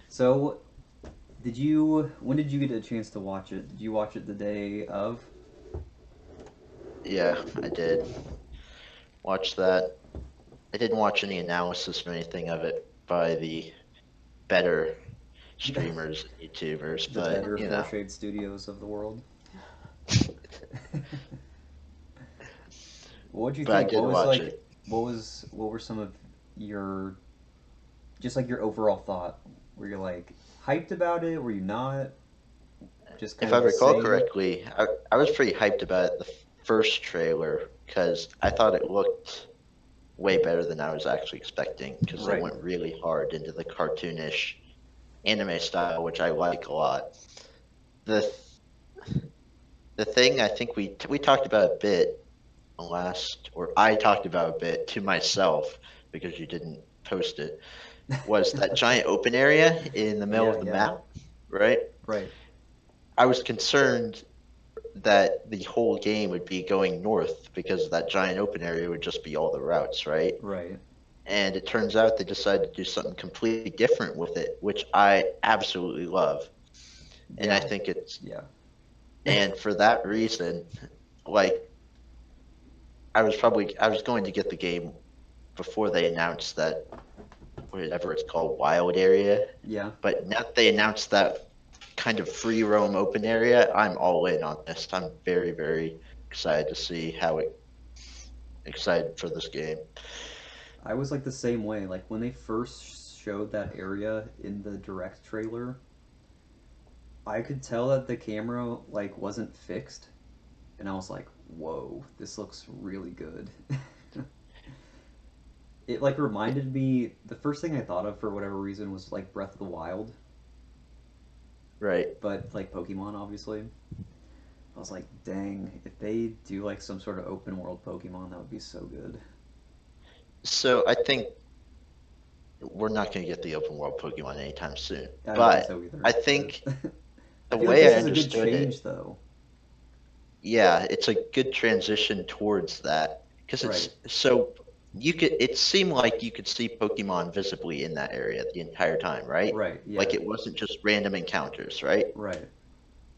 [SPEAKER 1] So, when did you get a chance to watch it? Did you watch it the day of?
[SPEAKER 3] Yeah, I did watch that. I didn't watch any analysis or anything of it by the better streamers and YouTubers,
[SPEAKER 1] The
[SPEAKER 3] but
[SPEAKER 1] better Fourshade Studios of the world. What would you
[SPEAKER 3] but I
[SPEAKER 1] think?
[SPEAKER 3] did
[SPEAKER 1] What was
[SPEAKER 3] watch
[SPEAKER 1] like?
[SPEAKER 3] it.
[SPEAKER 1] What were some of your just like your overall thought? Were you like hyped about it? Were you not? Just
[SPEAKER 3] If
[SPEAKER 1] kind
[SPEAKER 3] I
[SPEAKER 1] of the
[SPEAKER 3] recall
[SPEAKER 1] same?
[SPEAKER 3] correctly, I was pretty hyped about the first trailer because I thought it looked way better than I was actually expecting because they
[SPEAKER 1] Right.
[SPEAKER 3] went really hard into the cartoonish anime style, which I like a lot. The the thing I think we talked about a bit last, or I talked about a bit to myself because you didn't post it, was that giant open area in the middle
[SPEAKER 1] Yeah,
[SPEAKER 3] of the
[SPEAKER 1] yeah.
[SPEAKER 3] map, right?
[SPEAKER 1] Right.
[SPEAKER 3] I was concerned that the whole game would be going north because that giant open area would just be all the routes, right?
[SPEAKER 1] Right.
[SPEAKER 3] And it turns out they decided to do something completely different with it, which I absolutely love. And I
[SPEAKER 1] Yeah.
[SPEAKER 3] think it's,
[SPEAKER 1] Yeah.
[SPEAKER 3] and for that reason, like I was going to get the game before they announced that whatever it's called, wild area.
[SPEAKER 1] Yeah.
[SPEAKER 3] But now that they announced that kind of free roam open area, I'm all in on this. I'm very, very excited to see how it excited for this game.
[SPEAKER 1] I was like the same way. Like when they first showed that area in the direct trailer, I could tell that the camera like wasn't fixed, and I was like, "Whoa, this looks really good." It like reminded me. The first thing I thought of for whatever reason was like Breath of the Wild,
[SPEAKER 3] Right.
[SPEAKER 1] but like Pokemon, obviously. I was like, "Dang, if they do like some sort of open world Pokemon, that would be so good."
[SPEAKER 3] So I think we're not going to get the open world Pokemon anytime soon.
[SPEAKER 1] I don't think
[SPEAKER 3] But
[SPEAKER 1] so either.
[SPEAKER 3] I
[SPEAKER 1] But
[SPEAKER 3] think
[SPEAKER 1] I
[SPEAKER 3] the
[SPEAKER 1] feel like
[SPEAKER 3] way
[SPEAKER 1] this
[SPEAKER 3] I
[SPEAKER 1] is a good
[SPEAKER 3] understood
[SPEAKER 1] change,
[SPEAKER 3] it,
[SPEAKER 1] though.
[SPEAKER 3] yeah, it's a good transition towards that because
[SPEAKER 1] Right.
[SPEAKER 3] it's so you could it seemed like you could see Pokemon visibly in that area the entire time, right?
[SPEAKER 1] Right.
[SPEAKER 3] Like
[SPEAKER 1] Yeah.
[SPEAKER 3] it wasn't just random encounters, right?
[SPEAKER 1] Right.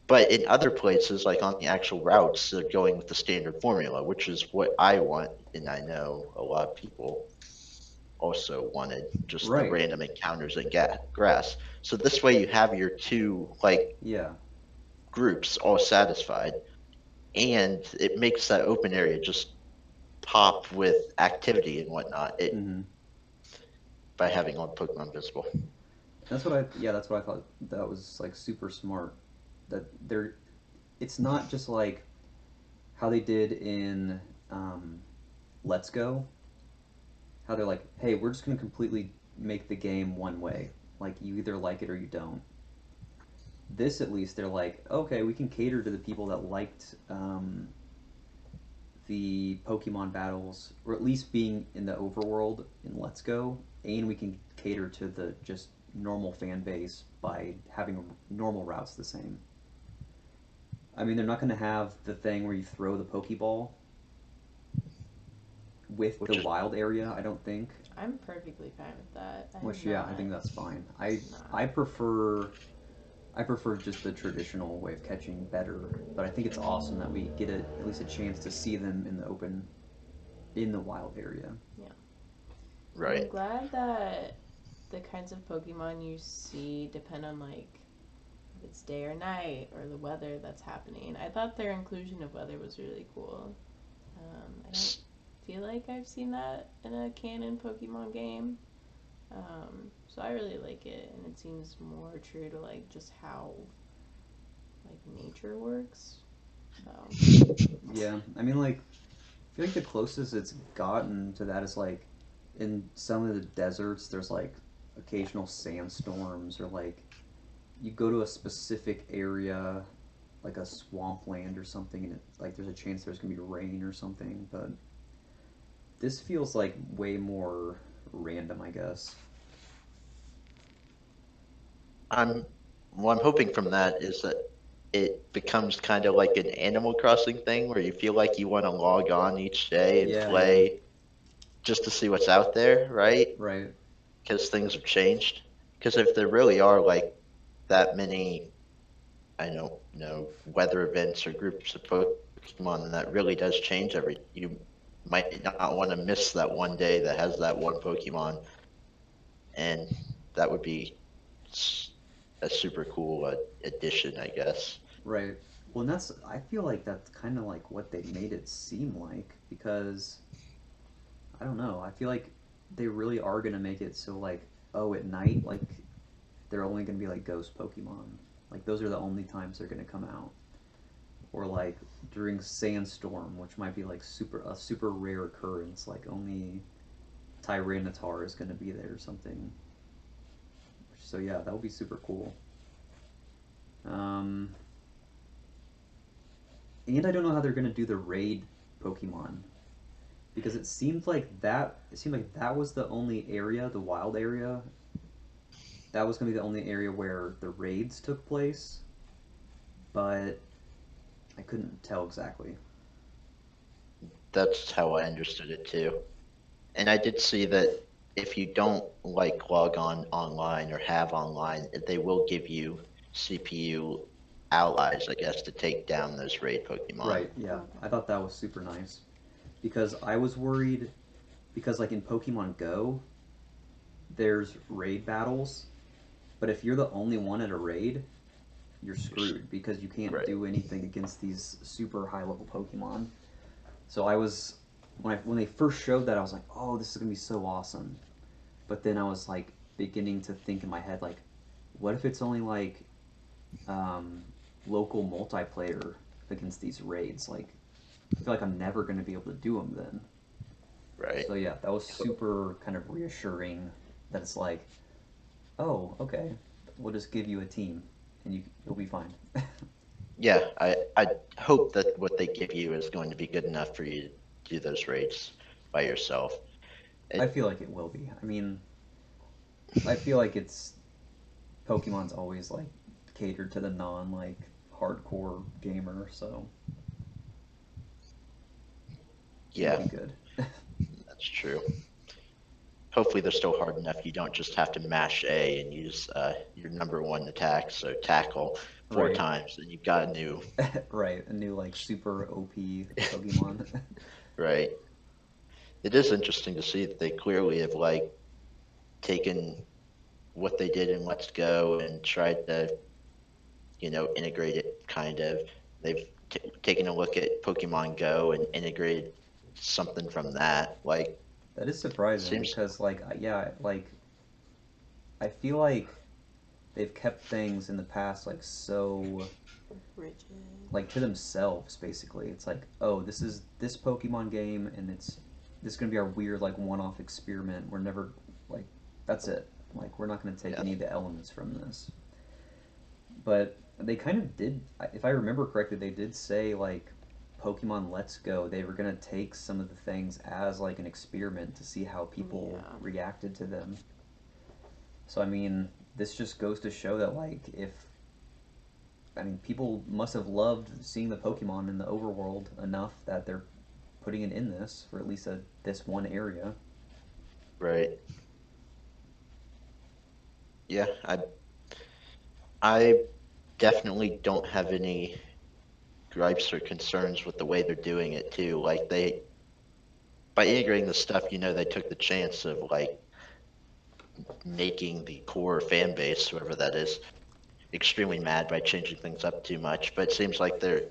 [SPEAKER 3] But in other places, like on the actual routes, they're going with the standard formula, which is what I want, and I know a lot of people also wanted just the
[SPEAKER 1] Right.
[SPEAKER 3] random encounters in grass. So this way you have your two like
[SPEAKER 1] Yeah.
[SPEAKER 3] groups all satisfied, and it makes that open area just pop with activity and whatnot. It
[SPEAKER 1] Mm-hmm.
[SPEAKER 3] by having all the Pokemon visible.
[SPEAKER 1] That's what I. Yeah. That's what I thought. That was like super smart. That they're. It's not just like how they did in Let's Go. How they're like, hey, we're just gonna completely make the game one way. Like you either like it or you don't. This at least they're like, okay, we can cater to the people that liked the Pokemon battles, or at least being in the overworld in Let's Go, and we can cater to the just normal fan base by having normal routes the same. I mean, they're not going to have the thing where you throw the Pokeball with the
[SPEAKER 3] Which is
[SPEAKER 1] wild area. I don't think.
[SPEAKER 2] I'm perfectly fine with that. I'm
[SPEAKER 1] Which yeah, I
[SPEAKER 2] not.
[SPEAKER 1] think that's fine. I
[SPEAKER 2] Not.
[SPEAKER 1] prefer I prefer just the traditional way of catching better, but I think it's awesome that we get at least a chance to see them in the open, in the wild area.
[SPEAKER 2] Yeah. And I'm
[SPEAKER 3] right.
[SPEAKER 2] glad that the kinds of Pokemon you see depend on like if it's day or night or the weather that's happening. I thought their inclusion of weather was really cool. I don't feel like I've seen that in a canon Pokemon game. So I really like it, and it seems more true to like just how like nature works. So
[SPEAKER 1] Yeah, I mean, like, I feel like the closest it's gotten to that is like in some of the deserts, there's like occasional sandstorms, or like you go to a specific area, like a swampland or something, and it, like there's a chance there's gonna be rain or something. But this feels like way more random, I guess.
[SPEAKER 3] I'm what I'm hoping from that is that it becomes kind of like an Animal Crossing thing where you feel like you want to log on each day and
[SPEAKER 1] Yeah, yeah,
[SPEAKER 3] play just to see what's out there, right?
[SPEAKER 1] right.
[SPEAKER 3] Because things have changed. Because if there really are like that many, I don't know, weather events or groups of Pokemon Pokemon, and that really does change every. You might not want to miss that one day that has that one Pokemon, and that would be a super cool addition, I guess.
[SPEAKER 1] Right. Well, and I feel like that's kind of like what they made it seem like because I don't know. I feel like they really are gonna make it so like, oh, at night, like they're only gonna be like ghost Pokemon. Like those are the only times they're gonna come out. Or like during Sandstorm, which might be like super rare occurrence, like only Tyranitar is gonna be there or something. So yeah, that would be super cool. Um, and I don't know how they're gonna do the raid Pokemon because it seemed like that was the only area, the wild area. That was gonna be the only area where the raids took place, but I couldn't tell exactly.
[SPEAKER 3] That's how I understood it too. And I did see that if you don't like log on online or have online, they will give you CPU allies, I guess, to take down those raid Pokemon.
[SPEAKER 1] Right, yeah.
[SPEAKER 2] Okay.
[SPEAKER 1] I thought that was super nice because I was worried because like in Pokemon Go, there's raid battles, but if you're the only one at a raid, you're screwed because you can't
[SPEAKER 3] Right.
[SPEAKER 1] do anything against these super high level Pokemon. So I was when they first showed that I was like, "Oh, this is going to be so awesome." But then I was like beginning to think in my head like, what if it's only like um, local multiplayer against these raids? Like I feel like I'm never going to be able to do them then.
[SPEAKER 3] Right.
[SPEAKER 1] So yeah, that was super kind of reassuring that it's like, oh, okay, we'll just give you a team and you'll be fine.
[SPEAKER 3] Yeah, I hope that what they give you is going to be good enough for you to do those raids by yourself.
[SPEAKER 1] I
[SPEAKER 3] It,
[SPEAKER 1] feel like it will be. I mean, I feel like it's Pokemon's always like catered to the non like hardcore gamer, so it'll
[SPEAKER 3] yeah,
[SPEAKER 1] be good.
[SPEAKER 3] that's true. Hopefully they're still hard enough you don't just have to mash A and use your number one attack, so tackle four
[SPEAKER 1] Right.
[SPEAKER 3] times, and you've got a new,
[SPEAKER 1] Right, a new like super OP Pokemon.
[SPEAKER 3] right? It is interesting to see that they clearly have like taken what they did in Let's Go and tried to, integrate it kind of. They've taken a look at Pokemon Go and integrated something from that. Like,
[SPEAKER 1] That is surprising
[SPEAKER 3] seems,
[SPEAKER 1] because like yeah, like I feel like they've kept things in the past like so
[SPEAKER 2] Rigid.
[SPEAKER 1] like to themselves basically. It's like, oh, this is this Pokemon game and this is gonna be our weird like one-off experiment. We're never like that's it. Like we're not gonna take
[SPEAKER 3] yeah,
[SPEAKER 1] any of the elements from this. But they kind of did, if I remember correctly, they did say like Pokemon Let's Go. They were gonna take some of the things as like an experiment to see how people
[SPEAKER 2] Yeah.
[SPEAKER 1] reacted to them. So I mean, this just goes to show that like if I mean people must have loved seeing the Pokemon in the overworld enough that they're putting it in this for at least this one area.
[SPEAKER 3] right. Yeah, I definitely don't have any gripes or concerns with the way they're doing it too. Like by integrating the stuff, they took the chance of like making the core fan base, whoever that is, extremely mad by changing things up too much. But it seems like they're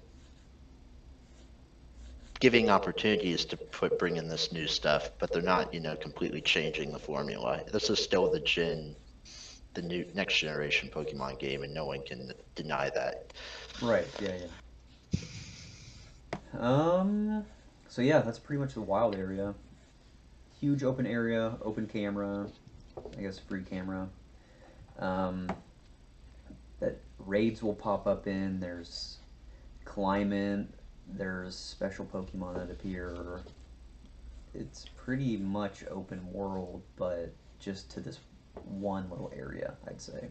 [SPEAKER 3] giving opportunities to bring in this new stuff, but they're not, completely changing the formula. This is still the new next generation Pokemon game, and no one can deny that.
[SPEAKER 1] Right. Yeah. Yeah. Um. So yeah, that's pretty much the wild area. Huge open area, open camera. I guess free camera. Um, that raids will pop up in. There's climate. There's special Pokemon that appear. It's pretty much open world, but just to this one little area, I'd say.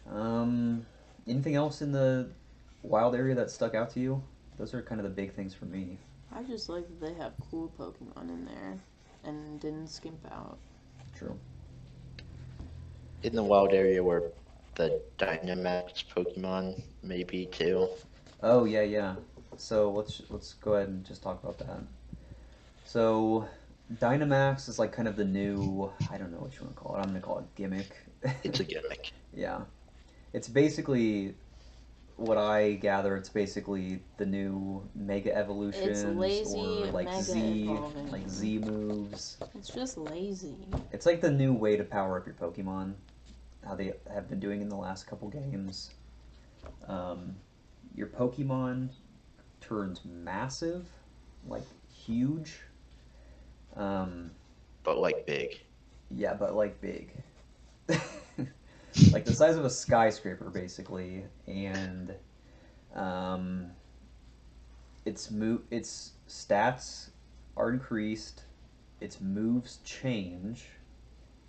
[SPEAKER 1] Um, Anything else in the wild area that stuck out to you? Those are kind of the big things for me.
[SPEAKER 2] I just like that they have cool Pokemon in there and didn't skimp out.
[SPEAKER 1] True.
[SPEAKER 3] In the wild area where the Dynamax Pokemon may be too.
[SPEAKER 1] Oh yeah, yeah. So let's go ahead and just talk about that. So Dynamax is like kind of the new, I don't know what you want to call it. I'm gonna call it gimmick.
[SPEAKER 3] It's a gimmick.
[SPEAKER 1] Yeah. It's basically what I gather, it's basically the new Mega
[SPEAKER 2] It's
[SPEAKER 1] Evolutions or
[SPEAKER 2] lazy mega
[SPEAKER 1] Like
[SPEAKER 2] evolving.
[SPEAKER 1] Z moves.
[SPEAKER 2] It's just lazy.
[SPEAKER 1] It's like the new way to power up your Pokemon, how they have been doing in the last couple games. Um, your Pokemon turns massive, like huge. Um,
[SPEAKER 3] But like big.
[SPEAKER 1] yeah, but like big. Like the size of a skyscraper, basically, and um, its stats are increased, its moves change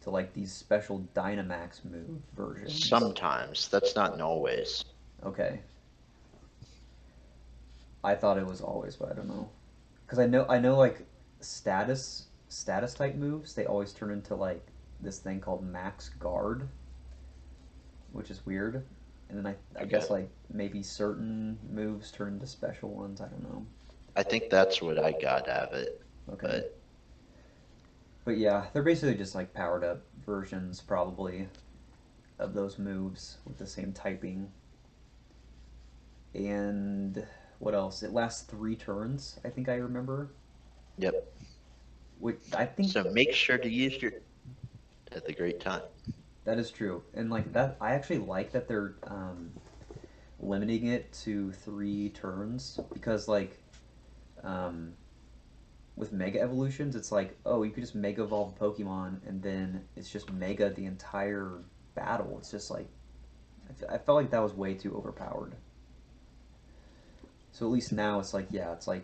[SPEAKER 1] to like these special Dynamax move versions.
[SPEAKER 3] Sometimes. That's not always.
[SPEAKER 1] Okay, I thought it was always, but I don't know. Because I know like status type moves, they always turn into like this thing called Max Guard, which is weird. And then I
[SPEAKER 3] Okay.
[SPEAKER 1] guess like maybe certain moves turn into special ones. I don't know.
[SPEAKER 3] I think that's what I got out of it.
[SPEAKER 1] Okay.
[SPEAKER 3] But
[SPEAKER 1] But yeah, they're basically just like powered up versions probably of those moves with the same typing. And what else? It lasts 3 turns, I think I remember.
[SPEAKER 3] yep.
[SPEAKER 1] Which I think
[SPEAKER 3] So make sure to use your at the great time.
[SPEAKER 1] that is true. And like that I actually like that they're limiting it to 3 turns because like um, with Mega Evolutions, it's like, oh, you could just Mega Evolve a Pokemon and then it's just Mega the entire battle. It's just like I felt like that was way too overpowered. So at least now it's like, yeah, it's like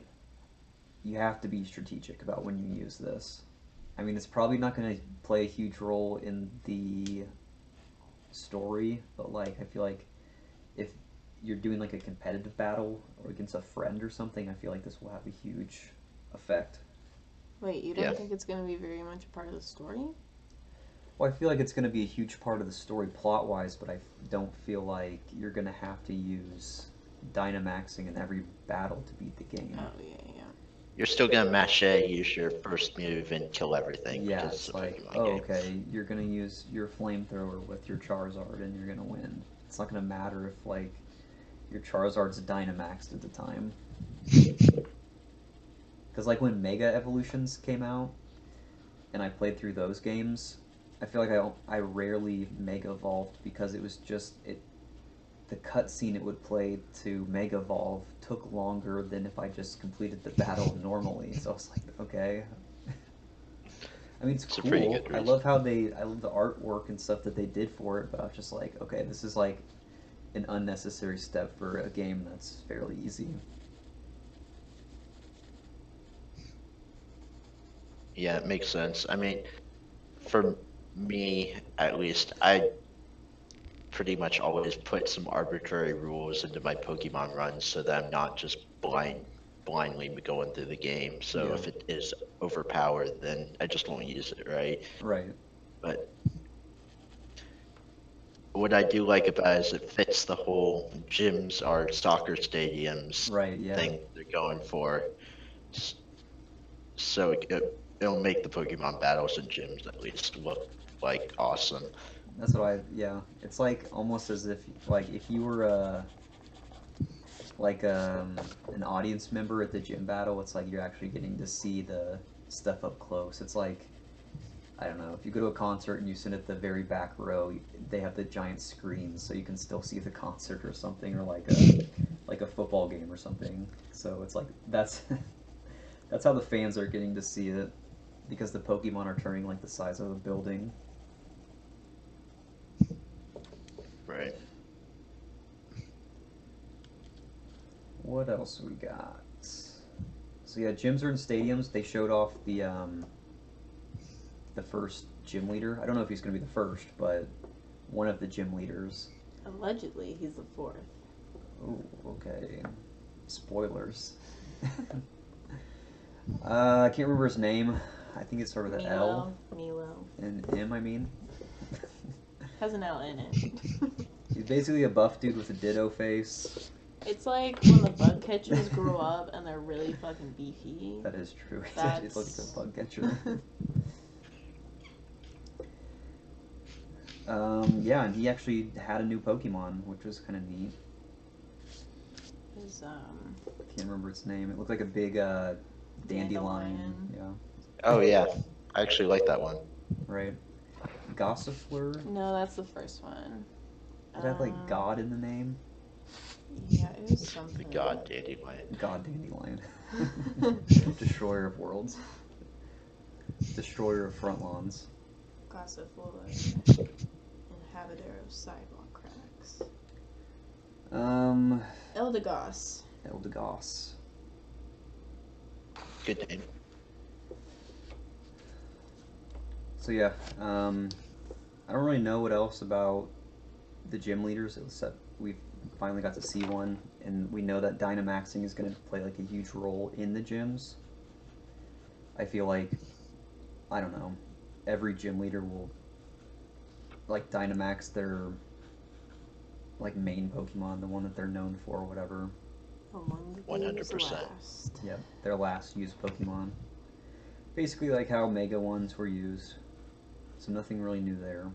[SPEAKER 1] you have to be strategic about when you use this. I mean, it's probably not going to play a huge role in the story, but like I feel like if you're doing like a competitive battle or against a friend or something, I feel like this will have a huge effect.
[SPEAKER 2] Wait, you
[SPEAKER 3] Yeah.
[SPEAKER 2] don't think it's going to be very much a part of the story?
[SPEAKER 1] Well, I feel like it's going to be a huge part of the story plot wise, but I don't feel like you're going to have to use Dynamaxing in every battle to beat the game.
[SPEAKER 2] Oh, yeah, yeah.
[SPEAKER 3] You're still gonna mache use your first move and kill everything
[SPEAKER 1] Yeah,
[SPEAKER 3] because it's
[SPEAKER 1] it's
[SPEAKER 3] a
[SPEAKER 1] like,
[SPEAKER 3] Pokemon
[SPEAKER 1] oh,
[SPEAKER 3] game.
[SPEAKER 1] okay, you're going to use your flamethrower with your Charizard and you're going to win. It's not going to matter if, like, your Charizard's Dynamaxed at the time. Because, like, when Mega Evolutions came out and I played through those games, I feel like I rarely Mega Evolved because it was just, the cutscene it would play to Mega Evolve took longer than if I just completed the battle normally. So I was like, okay. I mean, it's
[SPEAKER 3] It's a pretty
[SPEAKER 1] cool.
[SPEAKER 3] good
[SPEAKER 1] I
[SPEAKER 3] reason.
[SPEAKER 1] love I love the artwork and stuff that they did for it, but I was just like, okay, this is like an unnecessary step for a game that's fairly easy.
[SPEAKER 3] Yeah, it makes sense. I mean, for me at least, I pretty much always put some arbitrary rules into my Pokemon runs so that I'm not just blindly going through the game. So
[SPEAKER 1] Yeah,
[SPEAKER 3] if it is overpowered, then I just won't use it, right?
[SPEAKER 1] right,
[SPEAKER 3] But what I do like about it is it fits the whole gyms are soccer stadiums
[SPEAKER 1] right, yeah.
[SPEAKER 3] thing they're going for. S- So it'll make the Pokemon battles and gyms at least look like awesome.
[SPEAKER 1] That's what yeah. It's like almost as if, like, if you were like an audience member at the gym battle, it's like you're actually getting to see the stuff up close. It's like I don't know, if you go to a concert and you sit at the very back row, they have the giant screens so you can still see the concert or something, or like a football game or something. So it's like that's that's how the fans are getting to see it because the Pokemon are turning like the size of a building.
[SPEAKER 3] Right.
[SPEAKER 1] What else we got? So yeah, gyms are in stadiums. They showed off the first gym leader. I don't know if he's going to be the first, but one of the gym leaders.
[SPEAKER 2] Allegedly, he's the fourth.
[SPEAKER 1] Oh, okay. Spoilers. I can't remember his name. I think it's sort of the L
[SPEAKER 2] Milo.
[SPEAKER 1] and M. I mean,
[SPEAKER 2] Has an L in it.
[SPEAKER 1] he's basically a buff dude with a Ditto face.
[SPEAKER 2] It's like when the bug catchers grow up and they're really fucking beefy.
[SPEAKER 1] That is true. It
[SPEAKER 2] That's...
[SPEAKER 1] looks like a bug catcher. Yeah, and he actually had a new Pokemon, which was kind of neat.
[SPEAKER 2] His,
[SPEAKER 1] Can't remember its name. It looked like a big dandelion. Yeah.
[SPEAKER 3] Oh yeah, I actually like that one.
[SPEAKER 1] Right. Gossifleur?
[SPEAKER 2] No, that's the first one.
[SPEAKER 1] Did it have like God in the name?
[SPEAKER 2] Yeah, it was something.
[SPEAKER 3] The god dandelion.
[SPEAKER 1] God Dandelion. Destroyer of worlds. Destroyer of front lawns.
[SPEAKER 2] Gossifleur, inhabitor of sidewalk cracks. Eldegoss.
[SPEAKER 1] Eldegoss.
[SPEAKER 3] Good name.
[SPEAKER 1] So yeah, I don't really know what else about the gym leaders, except we finally got to see one, and we know that Dynamaxing is going to play like a huge role in the gyms. I feel like, I don't know, every gym leader will like Dynamax their like main Pokemon, the one that they're known for, or whatever.
[SPEAKER 2] Among the
[SPEAKER 3] 100%.
[SPEAKER 2] last.
[SPEAKER 1] Yep, their last used Pokemon. Basically like how Mega ones were used. So nothing really new there.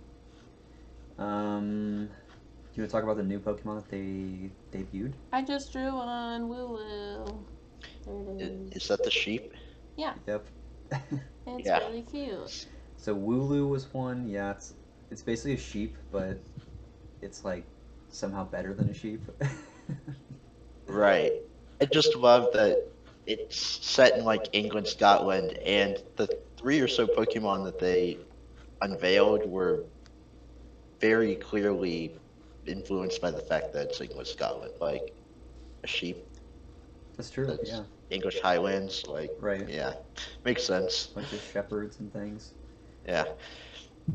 [SPEAKER 1] Do you want to talk about the new Pokemon that they debuted?
[SPEAKER 2] I just drew one. Wooloo. There it is.
[SPEAKER 3] Is that the sheep?
[SPEAKER 2] Yeah.
[SPEAKER 1] Yep.
[SPEAKER 2] It's
[SPEAKER 3] Yeah.
[SPEAKER 2] really cute.
[SPEAKER 1] So Wooloo was one. Yeah, it's basically a sheep, but it's like somehow better than a sheep.
[SPEAKER 3] Right. I just love that it's set in like England, Scotland, and the 3 or so Pokemon that they unveiled were very clearly influenced by the fact that it's English, Scotland. Like a sheep,
[SPEAKER 1] That's true.
[SPEAKER 3] that's
[SPEAKER 1] Yeah.
[SPEAKER 3] English Highlands. Like,
[SPEAKER 1] Right.
[SPEAKER 3] yeah, makes sense.
[SPEAKER 1] Bunch of shepherds and things.
[SPEAKER 3] Yeah.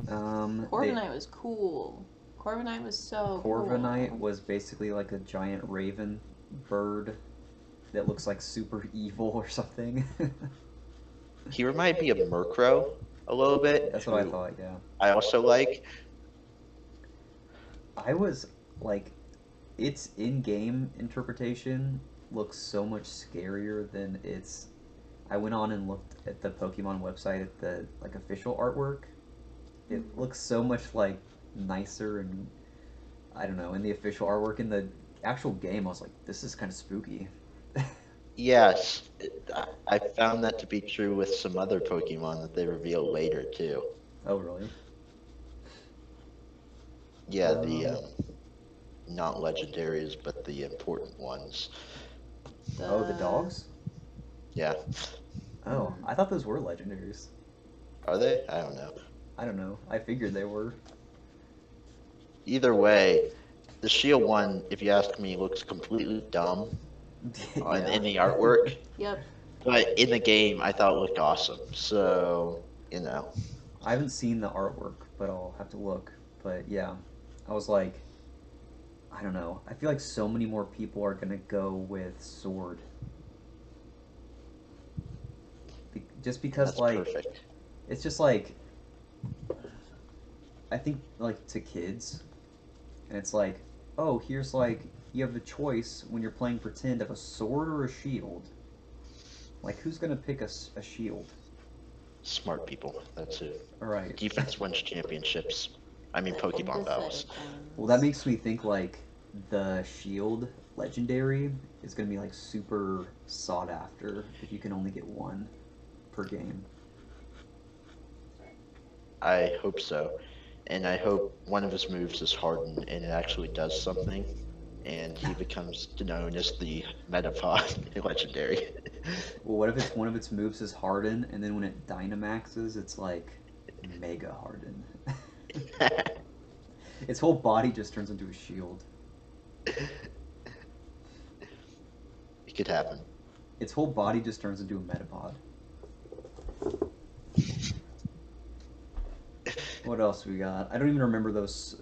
[SPEAKER 2] Corviknight was cool. Corviknight was so
[SPEAKER 1] Corviknight
[SPEAKER 2] cool.
[SPEAKER 1] was basically like a giant raven bird that looks like super evil or something.
[SPEAKER 3] He reminded me of Murkrow a little bit.
[SPEAKER 1] That's what I
[SPEAKER 3] who
[SPEAKER 1] thought, yeah.
[SPEAKER 3] I also like.
[SPEAKER 1] I was like, its in-game interpretation looks so much scarier than its. I went on and looked at the Pokemon website at the like official artwork. It looks so much like nicer, and I don't know, in the official artwork. In the actual game, I was like, this is kind of spooky.
[SPEAKER 3] Yes, I found that to be true with some other Pokemon that they reveal later too.
[SPEAKER 1] Oh really?
[SPEAKER 3] Yeah, the not legendaries, but the important ones.
[SPEAKER 1] Oh, the dogs?
[SPEAKER 3] Yeah,
[SPEAKER 1] Oh, I thought those were legendaries.
[SPEAKER 3] are they? I don't know.
[SPEAKER 1] I don't know. I figured they were.
[SPEAKER 3] Either way, the Shield one, if you ask me, looks completely dumb in the artwork,
[SPEAKER 2] Yep.
[SPEAKER 3] but in the game, I thought it looked awesome. So, you know,
[SPEAKER 1] I haven't seen the artwork, but I'll have to look. But yeah, I was like, I don't know. I feel like so many more people are gonna go with Sword. Just because,
[SPEAKER 3] that's
[SPEAKER 1] like,
[SPEAKER 3] perfect.
[SPEAKER 1] it's just like, I think, like, to kids, and it's like, oh, here's like, you have the choice when you're playing pretend of a sword or a shield. Like, who's gonna pick a shield?
[SPEAKER 3] Smart people. That's it.
[SPEAKER 1] Alright.
[SPEAKER 3] Defense wins championships. I mean, Pokemon battles.
[SPEAKER 1] Well, that makes me think, like, the shield legendary is gonna be, like, super sought after if you can only get one per game.
[SPEAKER 3] I hope so. And I hope one of his moves is Harden and it actually does something. And he becomes known as the Metapod legendary.
[SPEAKER 1] Well, what if it's one of its moves is Harden, and then when it Dynamaxes, it's like Mega Harden. Its whole body just turns into a shield.
[SPEAKER 3] It could happen.
[SPEAKER 1] Its whole body just turns into a Metapod. What else we got? I don't even remember those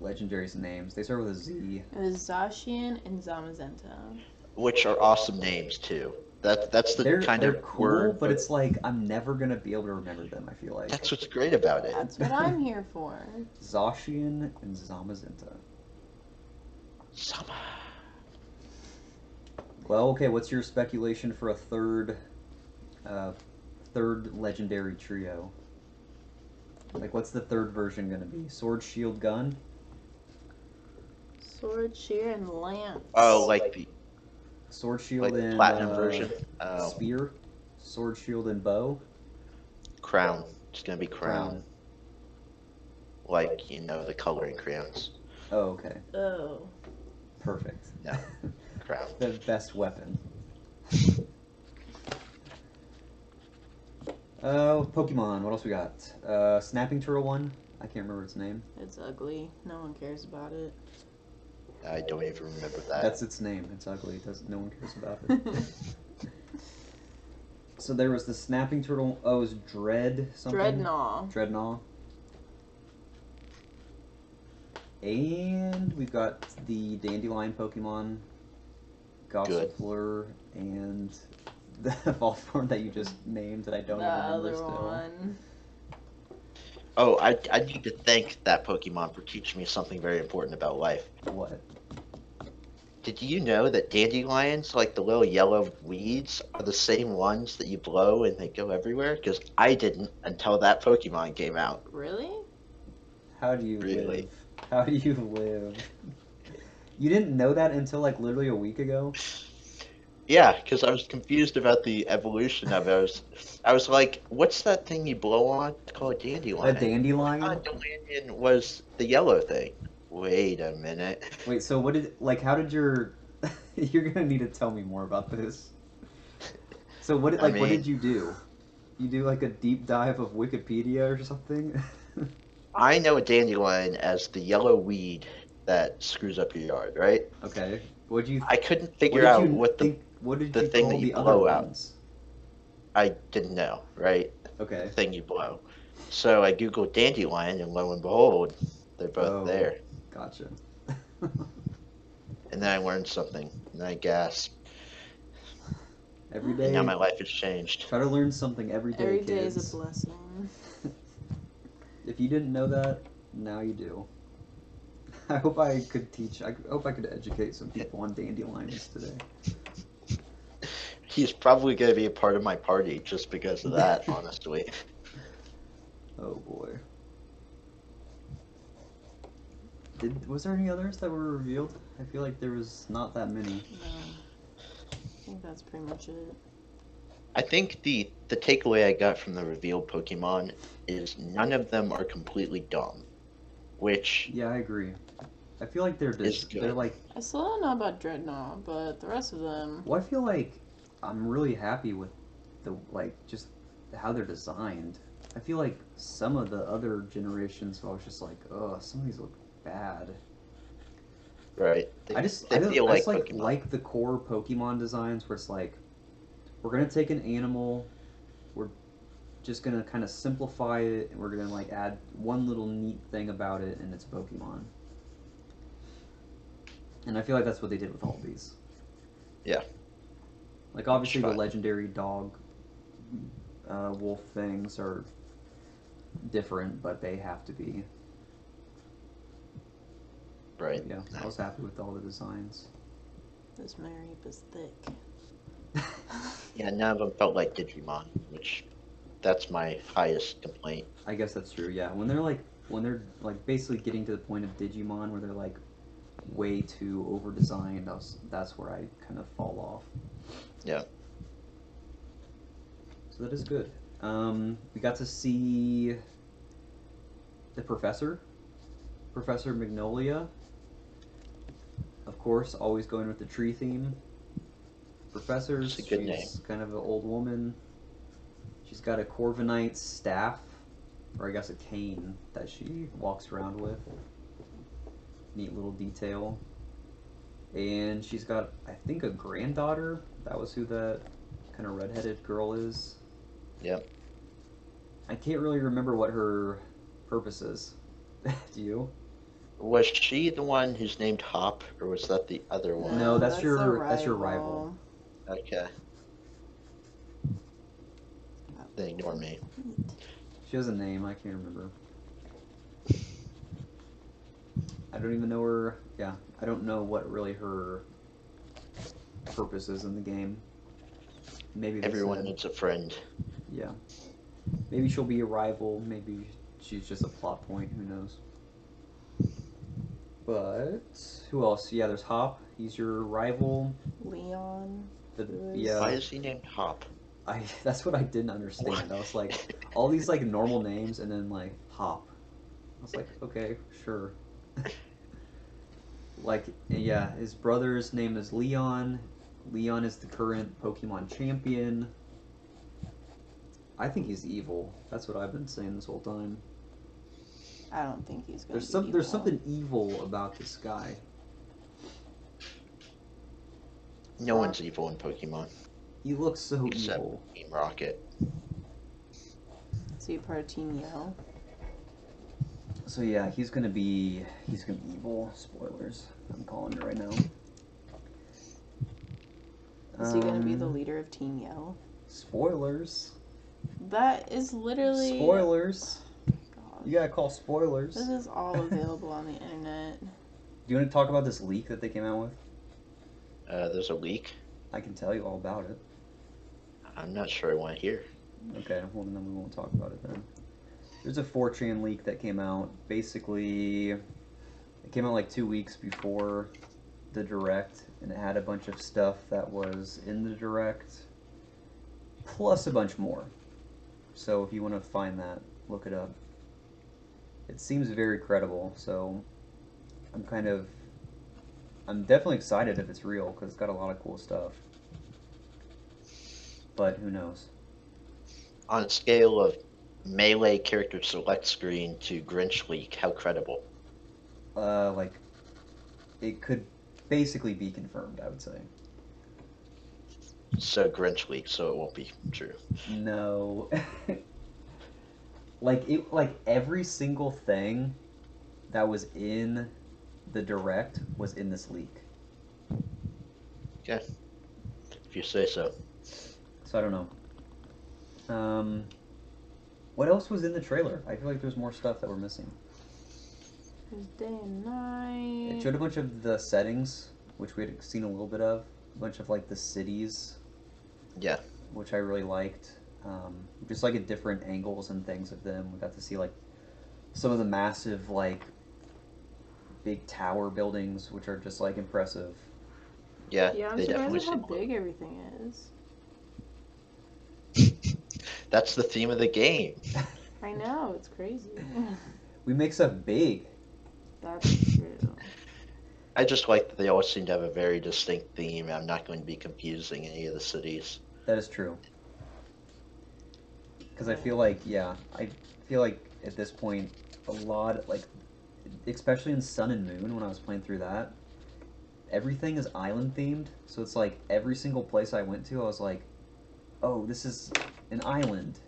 [SPEAKER 1] legendaries' names. They start with a Z.
[SPEAKER 2] It was Zacian and Zamazenta.
[SPEAKER 3] Which are awesome names too. That's the kind
[SPEAKER 1] they're
[SPEAKER 3] of
[SPEAKER 1] cool,
[SPEAKER 3] word.
[SPEAKER 1] but it's like I'm never gonna be able to remember them. I feel like
[SPEAKER 3] That's what's great about it.
[SPEAKER 2] That's what I'm here for.
[SPEAKER 1] Zacian and Zamazenta.
[SPEAKER 3] Summer.
[SPEAKER 1] Well, okay. What's your speculation for a uh, third legendary trio? Like, what's the third version gonna be? Sword, shield, gun.
[SPEAKER 2] Sword, shear, and lance.
[SPEAKER 3] Oh, like the
[SPEAKER 1] Sword, shield, and
[SPEAKER 3] platinum version. Oh,
[SPEAKER 1] spear. Sword, shield, and bow.
[SPEAKER 3] crown. It's gonna be
[SPEAKER 1] Crown.
[SPEAKER 3] crown. Like the coloring crayons.
[SPEAKER 1] Oh, okay.
[SPEAKER 2] Oh.
[SPEAKER 1] Perfect.
[SPEAKER 3] No, crown.
[SPEAKER 1] The best weapon. Pokemon. What else we got? Snapping Turtle one. I can't remember its name.
[SPEAKER 2] It's ugly. No one cares about it.
[SPEAKER 3] I don't even remember that.
[SPEAKER 1] That's its name. It's ugly. No one cares about it. So there was the Snapping Turtle. Oh, it was Dread something. Dreadnought. And we've got the Dandelion Pokemon, Gossifleur, and the evolved form that you just named that I don't
[SPEAKER 2] The
[SPEAKER 1] even remember
[SPEAKER 2] other
[SPEAKER 1] still.
[SPEAKER 2] one.
[SPEAKER 3] Oh, I need to thank that Pokemon for teaching me something very important about life.
[SPEAKER 1] What?
[SPEAKER 3] Did you know that dandelions, like the little yellow weeds, are the same ones that you blow and they go everywhere? Because I didn't until that Pokemon came out.
[SPEAKER 2] Really?
[SPEAKER 1] How do you
[SPEAKER 3] Really?
[SPEAKER 1] live? How do you live? You didn't know that until like literally a week ago?
[SPEAKER 3] Yeah, because I was confused about the evolution of it. I was like, what's that thing you blow on? It's called a
[SPEAKER 1] A
[SPEAKER 3] dandelion.
[SPEAKER 1] dandelion?
[SPEAKER 3] I thought dandelion was the yellow thing. Wait a minute.
[SPEAKER 1] Wait, so what did how did your you're gonna need to tell me more about this. So what
[SPEAKER 3] I
[SPEAKER 1] what did
[SPEAKER 3] mean-
[SPEAKER 1] you do? You do like a deep dive of Wikipedia or something?
[SPEAKER 3] I know a dandelion as the yellow weed that screws up your yard, right?
[SPEAKER 1] Okay. What did you
[SPEAKER 3] I couldn't
[SPEAKER 1] what
[SPEAKER 3] figure
[SPEAKER 1] did
[SPEAKER 3] out
[SPEAKER 1] you
[SPEAKER 3] what
[SPEAKER 1] think what did
[SPEAKER 3] the
[SPEAKER 1] you
[SPEAKER 3] thing
[SPEAKER 1] call
[SPEAKER 3] that you
[SPEAKER 1] the other
[SPEAKER 3] blow out.
[SPEAKER 1] ones?
[SPEAKER 3] I didn't know, right?
[SPEAKER 1] Okay.
[SPEAKER 3] The thing you blow. So I googled dandelion, and lo and behold, they're both
[SPEAKER 1] Oh,
[SPEAKER 3] there.
[SPEAKER 1] gotcha.
[SPEAKER 3] And then I learned something, and I gasped.
[SPEAKER 1] Every
[SPEAKER 3] And now
[SPEAKER 1] day,
[SPEAKER 3] my life has changed.
[SPEAKER 1] try to learn something every day,
[SPEAKER 2] Every
[SPEAKER 1] kids.
[SPEAKER 2] day is a blessing.
[SPEAKER 1] If you didn't know that, now you do. I hope I could teach. I hope I could educate some people on dandelions today.
[SPEAKER 3] He's probably going to be a part of my party just because of that, honestly.
[SPEAKER 1] Oh boy. Was there any others that were revealed? I feel like there was not that many.
[SPEAKER 2] No. I think that's pretty much it.
[SPEAKER 3] I think the takeaway I got from the revealed Pokemon is none of them are completely dumb, which
[SPEAKER 1] Yeah, I agree. I feel like they're
[SPEAKER 3] It's good.
[SPEAKER 1] they're like.
[SPEAKER 2] I still don't know about Dreadnought, but the rest of them.
[SPEAKER 1] Well, I feel like I'm really happy with the just how they're designed. I feel like some of the other generations, I was just like, oh, some of these look bad.
[SPEAKER 3] right?
[SPEAKER 1] I just
[SPEAKER 3] feel
[SPEAKER 1] I just
[SPEAKER 3] like Pokemon.
[SPEAKER 1] like the core Pokemon designs where it's like we're gonna take an animal, we're just gonna kind of simplify it, and we're gonna like add one little neat thing about it, and it's Pokemon. And I feel like that's what they did with all of these.
[SPEAKER 3] Yeah.
[SPEAKER 1] Like obviously the
[SPEAKER 3] fine.
[SPEAKER 1] legendary dog, wolf things are different, but they have to be.
[SPEAKER 3] Right.
[SPEAKER 1] Yeah, I was happy with all the designs.
[SPEAKER 2] This Mareep is thick.
[SPEAKER 3] Yeah, none of them felt like Digimon, which that's my highest complaint.
[SPEAKER 1] I guess that's true. Yeah, when they're like basically getting to the point of Digimon where they're like way too over designed, that's where I kind of fall off.
[SPEAKER 3] Yeah.
[SPEAKER 1] So that is good. We got to see the Professor Magnolia. Of course, always going with the tree theme. Professor's,
[SPEAKER 3] It's a good
[SPEAKER 1] she's
[SPEAKER 3] name.
[SPEAKER 1] kind of an old woman. She's got a Corviknight staff, or I guess a cane, that she walks around with. Neat little detail. And she's got, I think, a granddaughter. That was who that kind of redheaded girl is.
[SPEAKER 3] Yep.
[SPEAKER 1] I can't really remember what her purpose is. Do you?
[SPEAKER 3] Was she the one who's named Hop, or was that the other one?
[SPEAKER 1] No, that's
[SPEAKER 2] the
[SPEAKER 1] your rival.
[SPEAKER 3] Okay. Then ignore me.
[SPEAKER 1] She has a name, I can't remember. I don't even know her. Yeah, I don't know what really her purpose is in the game. Maybe they
[SPEAKER 3] Everyone
[SPEAKER 1] said,
[SPEAKER 3] needs a friend.
[SPEAKER 1] yeah. Maybe she'll be a rival. Maybe she's just a plot point. Who knows? But who else? Yeah, there's Hop. He's your rival.
[SPEAKER 2] Leon.
[SPEAKER 3] Why
[SPEAKER 1] Yeah,
[SPEAKER 3] is he named Hop?
[SPEAKER 1] that's what I didn't
[SPEAKER 3] What?
[SPEAKER 1] understand. I was like, all these like normal names and then like Hop. I was like, okay, sure. Like, yeah, his brother's name is Leon. Leon is the current Pokemon champion. I think he's evil. That's what I've been saying this whole time.
[SPEAKER 2] I don't think he's gonna
[SPEAKER 1] There's
[SPEAKER 2] be evil.
[SPEAKER 1] there's something evil about this guy.
[SPEAKER 3] No one's evil in Pokemon
[SPEAKER 1] He looks so
[SPEAKER 3] except
[SPEAKER 1] evil.
[SPEAKER 3] Team Rocket.
[SPEAKER 2] So you part of Team Yell.
[SPEAKER 1] So yeah, he's gonna be evil. Spoilers. I'm calling it right now.
[SPEAKER 2] Is he gonna be the leader of Team Yell?
[SPEAKER 1] Spoilers.
[SPEAKER 2] That is literally
[SPEAKER 1] Spoilers.
[SPEAKER 2] God.
[SPEAKER 1] You gotta call spoilers.
[SPEAKER 2] This is all available on the internet.
[SPEAKER 1] Do you want to talk about this leak that they came out with?
[SPEAKER 3] There's a leak.
[SPEAKER 1] I can tell you all about it.
[SPEAKER 3] I'm not sure I want to hear.
[SPEAKER 1] Okay, well then we won't talk about it then. There's a 4chan leak that came out. Basically, it came out like 2 weeks before the Direct, and it had a bunch of stuff that was in the Direct, plus a bunch more. So if you want to find that, look it up. It seems very credible, so I'm definitely excited if it's real, because it's got a lot of cool stuff. But who knows?
[SPEAKER 3] On a scale of Melee character select screen to Grinch leak, how credible?
[SPEAKER 1] Like, it could basically be confirmed, I would say.
[SPEAKER 3] So Grinch leak, so it won't be true.
[SPEAKER 1] No. like every single thing that was in the Direct was in this leak.
[SPEAKER 3] Okay, if you say so.
[SPEAKER 1] So I don't know. What else was in the trailer? I feel like there's more stuff that we're missing.
[SPEAKER 2] There's day and night.
[SPEAKER 1] It showed a bunch of the settings, which we had seen a little bit of. A bunch of like the cities,
[SPEAKER 3] Yeah.
[SPEAKER 1] which I really liked. Just like at different angles and things of them. We got to see like some of the massive like big tower buildings, which are just like impressive.
[SPEAKER 2] Yeah,
[SPEAKER 3] Yeah,
[SPEAKER 2] I'm
[SPEAKER 3] they
[SPEAKER 2] surprised
[SPEAKER 3] definitely
[SPEAKER 2] at how
[SPEAKER 3] seem.
[SPEAKER 2] big everything is.
[SPEAKER 3] That's the theme of the game.
[SPEAKER 2] I know, it's crazy.
[SPEAKER 1] We make stuff big.
[SPEAKER 2] That's true.
[SPEAKER 3] I just like that they all seem to have a very distinct theme. I'm not going to be confusing any of the cities.
[SPEAKER 1] That is true. Because I feel like, yeah, I feel like at this point, a lot, like, especially in Sun and Moon, when I was playing through that, everything is island themed. So it's like every single place I went to, I was like, oh, this is an island.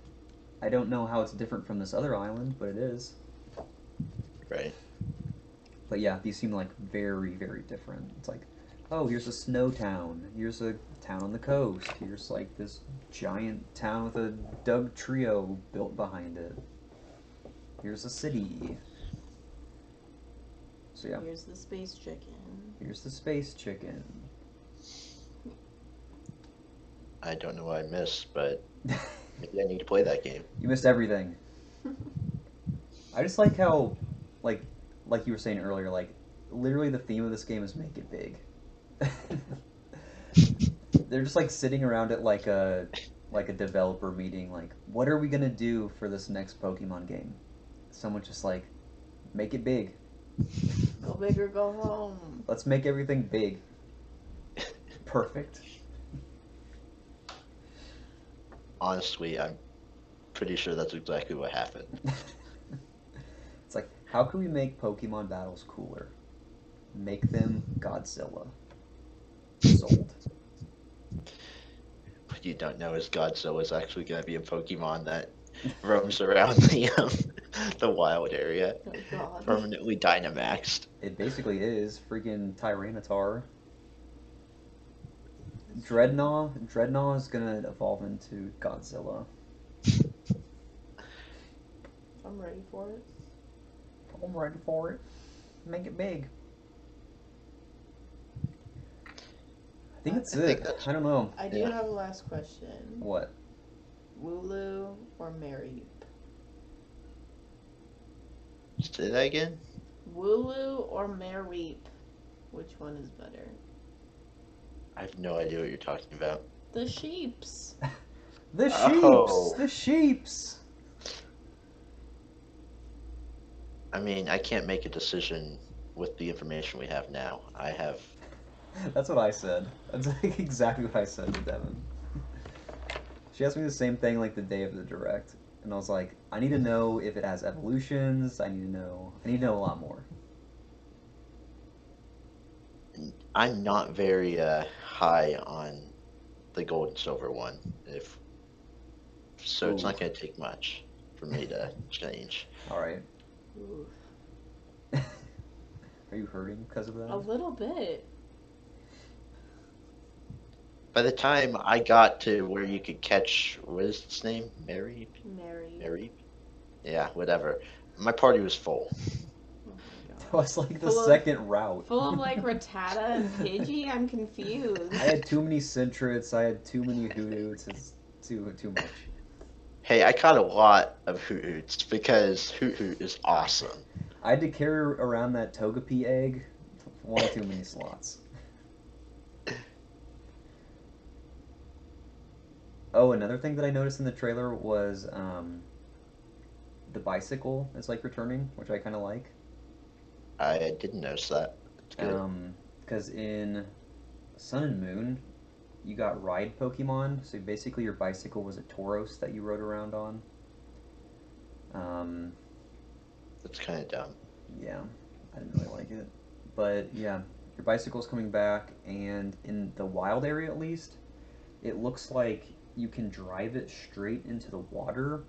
[SPEAKER 1] I don't know how it's different from this other island, but it is.
[SPEAKER 3] Right.
[SPEAKER 1] But yeah, these seem like very, very different. It's like, oh, here's a snow town. Here's a town on the coast. Here's like this giant town with a Doug trio built behind it. Here's a city. So yeah,
[SPEAKER 2] Here's the space chicken.
[SPEAKER 1] here's the space chicken.
[SPEAKER 3] I don't know what I missed, but maybe I need to play that game.
[SPEAKER 1] You missed everything. I just like how, like you were saying earlier, like literally the theme of this game is make it big. They're just like sitting around at like a developer meeting, like, what are we gonna do for this next Pokemon game? Someone just like, make it big.
[SPEAKER 2] Go big or go home.
[SPEAKER 1] Let's make everything big. Perfect.
[SPEAKER 3] Honestly, I'm pretty sure that's exactly what happened.
[SPEAKER 1] It's like, how can we make Pokemon battles cooler? Make them Godzilla. Sold.
[SPEAKER 3] What you don't know is Godzilla is actually going to be a Pokemon that roams around the wild area,
[SPEAKER 2] Oh god.
[SPEAKER 3] permanently Dynamaxed.
[SPEAKER 1] It basically is freaking Tyranitar. Dreadnought is gonna evolve into Godzilla.
[SPEAKER 2] I'm ready for it.
[SPEAKER 1] I'm ready for it. make it big. I think that's
[SPEAKER 3] I think
[SPEAKER 1] it.
[SPEAKER 3] that's
[SPEAKER 1] I don't know.
[SPEAKER 2] I do
[SPEAKER 3] Yeah.
[SPEAKER 2] have a last question.
[SPEAKER 1] What?
[SPEAKER 2] Wooloo or Mareep?
[SPEAKER 3] Say that again.
[SPEAKER 2] Wooloo or Mareep? Which one is better?
[SPEAKER 3] I have no idea what you're talking about.
[SPEAKER 2] The sheeps.
[SPEAKER 1] The sheeps!
[SPEAKER 3] Oh,
[SPEAKER 1] The sheeps!
[SPEAKER 3] I mean, I can't make a decision with the information we have now. I have.
[SPEAKER 1] That's what I said. That's like exactly what I said to Devin. She asked me the same thing like the day of the direct, and I was like, I need to know if it has evolutions. I need to know a lot more.
[SPEAKER 3] I'm not very high on the gold and silver one. If so, it's
[SPEAKER 1] Ooh.
[SPEAKER 3] not going to take much for me to change.
[SPEAKER 1] All right.
[SPEAKER 2] Ooh,
[SPEAKER 1] Are you hurting because of
[SPEAKER 2] a
[SPEAKER 1] that?
[SPEAKER 2] little bit.
[SPEAKER 3] By the time I got to where you could catch, what is its name? Mary?
[SPEAKER 2] Mareep.
[SPEAKER 3] Mary? Yeah, whatever. My party was full.
[SPEAKER 2] Oh my
[SPEAKER 1] That
[SPEAKER 2] gosh.
[SPEAKER 1] was like the
[SPEAKER 2] Full of-
[SPEAKER 1] second route.
[SPEAKER 2] Full of like Rattata and Pidgey? I'm confused.
[SPEAKER 1] I had too many Centrets. I had too many Hoots. It's too much.
[SPEAKER 3] Hey, I caught a lot of Hoot Hoots because Hoot Hoot is awesome.
[SPEAKER 1] I had to carry around that Togepi egg one too many slots. Oh, another thing that I noticed in the trailer was the bicycle is like returning, which I kind of like.
[SPEAKER 3] I didn't notice that. It's good.
[SPEAKER 1] Because in Sun and Moon, you got ride Pokemon, so basically your bicycle was a Tauros that you rode around on. Um,
[SPEAKER 3] That's kind of dumb.
[SPEAKER 1] yeah, I didn't really like it. But yeah, your bicycle's coming back, and in the wild area at least, it looks like you can drive it straight into the water,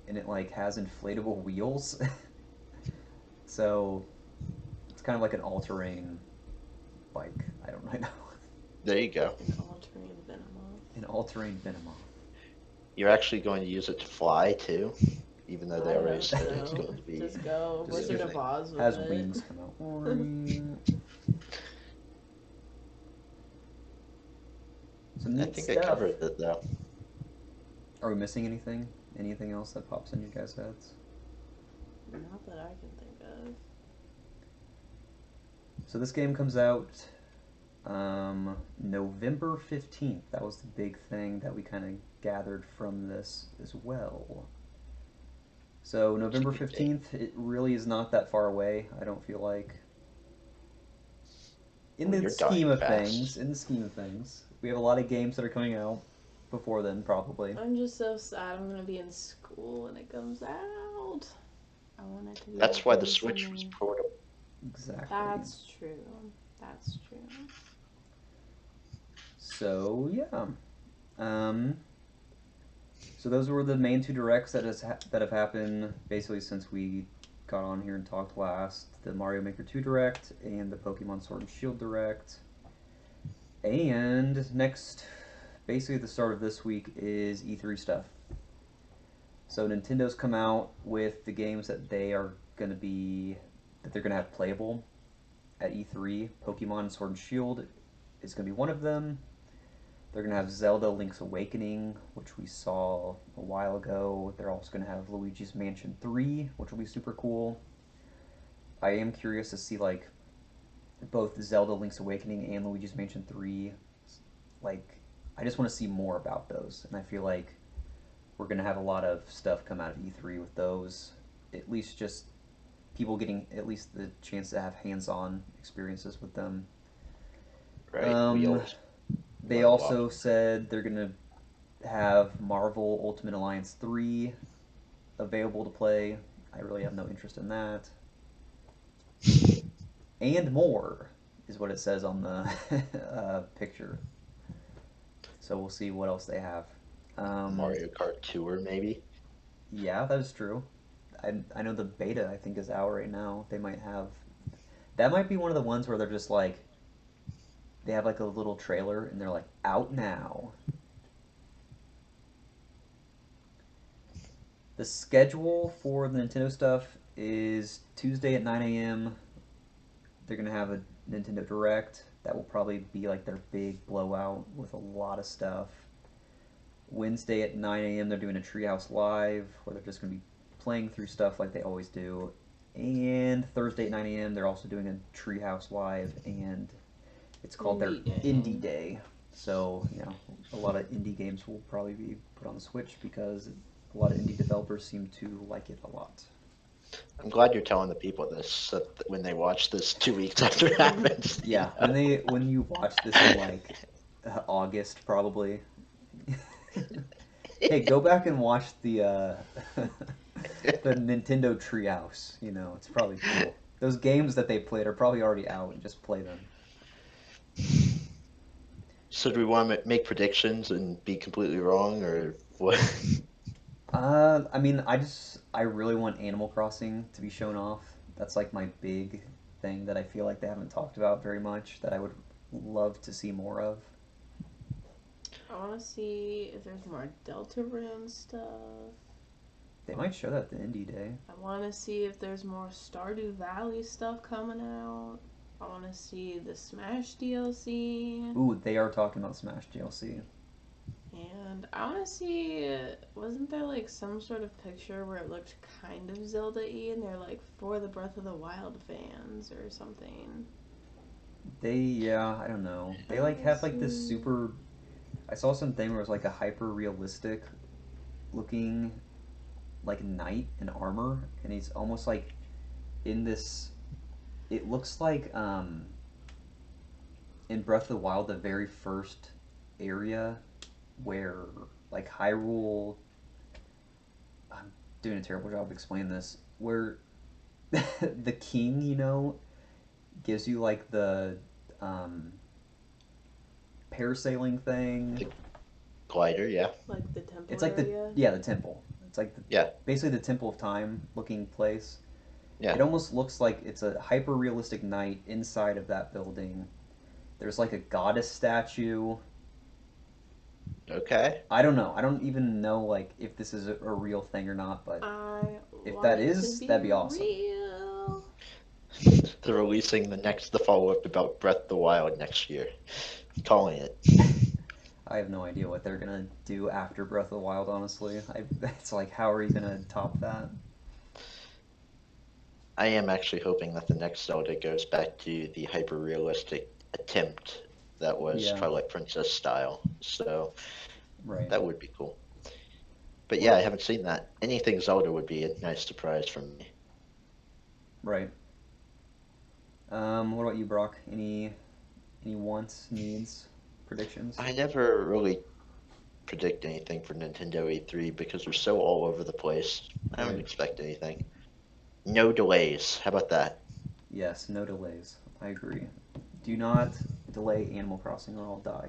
[SPEAKER 1] and it like has inflatable wheels. So it's kind of like an all-terrain bike. I don't really know.
[SPEAKER 3] There you go.
[SPEAKER 2] An all-terrain Venomoth.
[SPEAKER 1] An all-terrain Venomoth.
[SPEAKER 3] You're actually going to use it to fly too, even though they
[SPEAKER 2] I
[SPEAKER 3] already
[SPEAKER 2] hope
[SPEAKER 3] said it's
[SPEAKER 2] so.
[SPEAKER 3] going to be.
[SPEAKER 2] Just go
[SPEAKER 1] Just
[SPEAKER 2] Wizard
[SPEAKER 3] using-
[SPEAKER 2] of Oz with
[SPEAKER 1] Has
[SPEAKER 2] it.
[SPEAKER 1] wings come out. Some
[SPEAKER 3] I
[SPEAKER 1] neat
[SPEAKER 3] think I
[SPEAKER 1] stuff.
[SPEAKER 3] covered it though.
[SPEAKER 1] Are we missing anything? Anything else that pops in your guys' heads?
[SPEAKER 2] Not that I can think of.
[SPEAKER 1] So this game comes out November 15th. That was the big thing that we kind of gathered from this as well. So November
[SPEAKER 3] It's a good date.
[SPEAKER 1] 15th, it really is not that far away, I don't feel like. In
[SPEAKER 3] Well,
[SPEAKER 1] the
[SPEAKER 3] you're
[SPEAKER 1] scheme
[SPEAKER 3] dying
[SPEAKER 1] of
[SPEAKER 3] fast.
[SPEAKER 1] things, in the scheme of things, we have a lot of games that are coming out before then, probably.
[SPEAKER 2] I'm just so sad I'm gonna be in school when it comes out. I want it to be
[SPEAKER 3] That's
[SPEAKER 2] out
[SPEAKER 3] why
[SPEAKER 2] in
[SPEAKER 3] the Switch
[SPEAKER 2] summer.
[SPEAKER 3] was portable.
[SPEAKER 1] Exactly.
[SPEAKER 2] That's true. That's true.
[SPEAKER 1] So yeah. So those were the main two directs that have happened basically since we got on here and talked last. The Mario Maker 2 direct and the Pokemon Sword and Shield direct. And next, basically at the start of this week is E3 stuff. So Nintendo's come out with the games that they're gonna have playable at E3. Pokemon Sword and Shield is gonna be one of them. They're going to have Zelda Link's Awakening, which we saw a while ago. They're also going to have Luigi's Mansion 3, which will be super cool. I am curious to see, like, both Zelda Link's Awakening and Luigi's Mansion 3. Like, I just want to see more about those. And I feel like we're going to have a lot of stuff come out of E3 with those. At least just people getting at least the chance to have hands-on experiences with them.
[SPEAKER 3] Right. We always
[SPEAKER 1] They
[SPEAKER 3] learn a
[SPEAKER 1] also
[SPEAKER 3] lot.
[SPEAKER 1] said they're going to have Marvel Ultimate Alliance 3 available to play. I really have no interest in that. And more is what it says on the picture. So we'll see what else they have.
[SPEAKER 3] Mario Kart Tour, maybe.
[SPEAKER 1] Yeah, that is true. I know the beta, I think, is out right now. They might have... That might be one of the ones where they're just like... They have like a little trailer and they're like, out now. The schedule for the Nintendo stuff is Tuesday at 9 a.m. they're gonna have a Nintendo Direct that will probably be like their big blowout with a lot of stuff. Wednesday at 9 a.m. they're doing a Treehouse Live where they're just gonna be playing through stuff like they always do. And Thursday at 9 a.m. they're also doing a Treehouse Live, and it's called their Indie Day. So, a lot of indie games will probably be put on the Switch because a lot of indie developers seem to like it a lot.
[SPEAKER 3] I'm glad you're telling the people this so that when they watch this 2 weeks after it happens.
[SPEAKER 1] Yeah, when you watch this in like August probably. Hey, go back and watch the the Nintendo Treehouse. It's probably cool. Those games that they played are probably already out, and just play them.
[SPEAKER 3] So do we want to make predictions and be completely wrong, or what?
[SPEAKER 1] I mean, I really want Animal Crossing to be shown off. That's like my big thing that I feel like they haven't talked about very much that I would love to see more of.
[SPEAKER 2] I want to see if there's more Deltarune stuff.
[SPEAKER 1] They might show that the Indie Day.
[SPEAKER 2] I want to see if there's more Stardew Valley stuff coming out. I want to see the Smash DLC.
[SPEAKER 1] Ooh, they are talking about Smash DLC.
[SPEAKER 2] And I want to see, wasn't there like some sort of picture where it looked kind of Zelda-y and they're like for the Breath of the Wild fans or something?
[SPEAKER 1] I don't know. They like have like this super. I saw something where it was like a hyper realistic looking like knight in armor, and he's almost like in this. It looks like in Breath of the Wild, the very first area where like Hyrule. I'm doing a terrible job of explaining this. Where the king, gives you like the parasailing thing.
[SPEAKER 3] The glider, yeah.
[SPEAKER 2] Like the temple
[SPEAKER 1] It's like
[SPEAKER 2] area?
[SPEAKER 1] the temple. It's like
[SPEAKER 3] Yeah.
[SPEAKER 1] basically the Temple of Time looking place.
[SPEAKER 3] Yeah.
[SPEAKER 1] It almost looks like it's a hyper realistic knight inside of that building. There's like a goddess statue.
[SPEAKER 3] Okay.
[SPEAKER 1] I don't know. I don't even know like if this is a real thing or not, but if
[SPEAKER 2] want
[SPEAKER 1] that
[SPEAKER 2] it
[SPEAKER 1] is,
[SPEAKER 2] to
[SPEAKER 1] that'd be awesome.
[SPEAKER 2] Real.
[SPEAKER 3] They're releasing the follow-up about Breath of the Wild next year. I'm calling it.
[SPEAKER 1] I have no idea what they're gonna do after Breath of the Wild. Honestly, it's like, how are you gonna top that?
[SPEAKER 3] I am actually hoping that the next Zelda goes back to the hyper-realistic attempt that was Twilight Princess style. So
[SPEAKER 1] Right.
[SPEAKER 3] that would be cool. But yeah, I haven't seen that. Anything Zelda would be a nice surprise for me.
[SPEAKER 1] Right. What about you, Brock? Any wants, needs, predictions?
[SPEAKER 3] I never really predict anything for Nintendo E3 because they're so all over the place. I don't
[SPEAKER 1] Right.
[SPEAKER 3] expect anything. No delays. How about that?
[SPEAKER 1] Yes, no delays. I agree. Do not delay Animal Crossing or I'll die.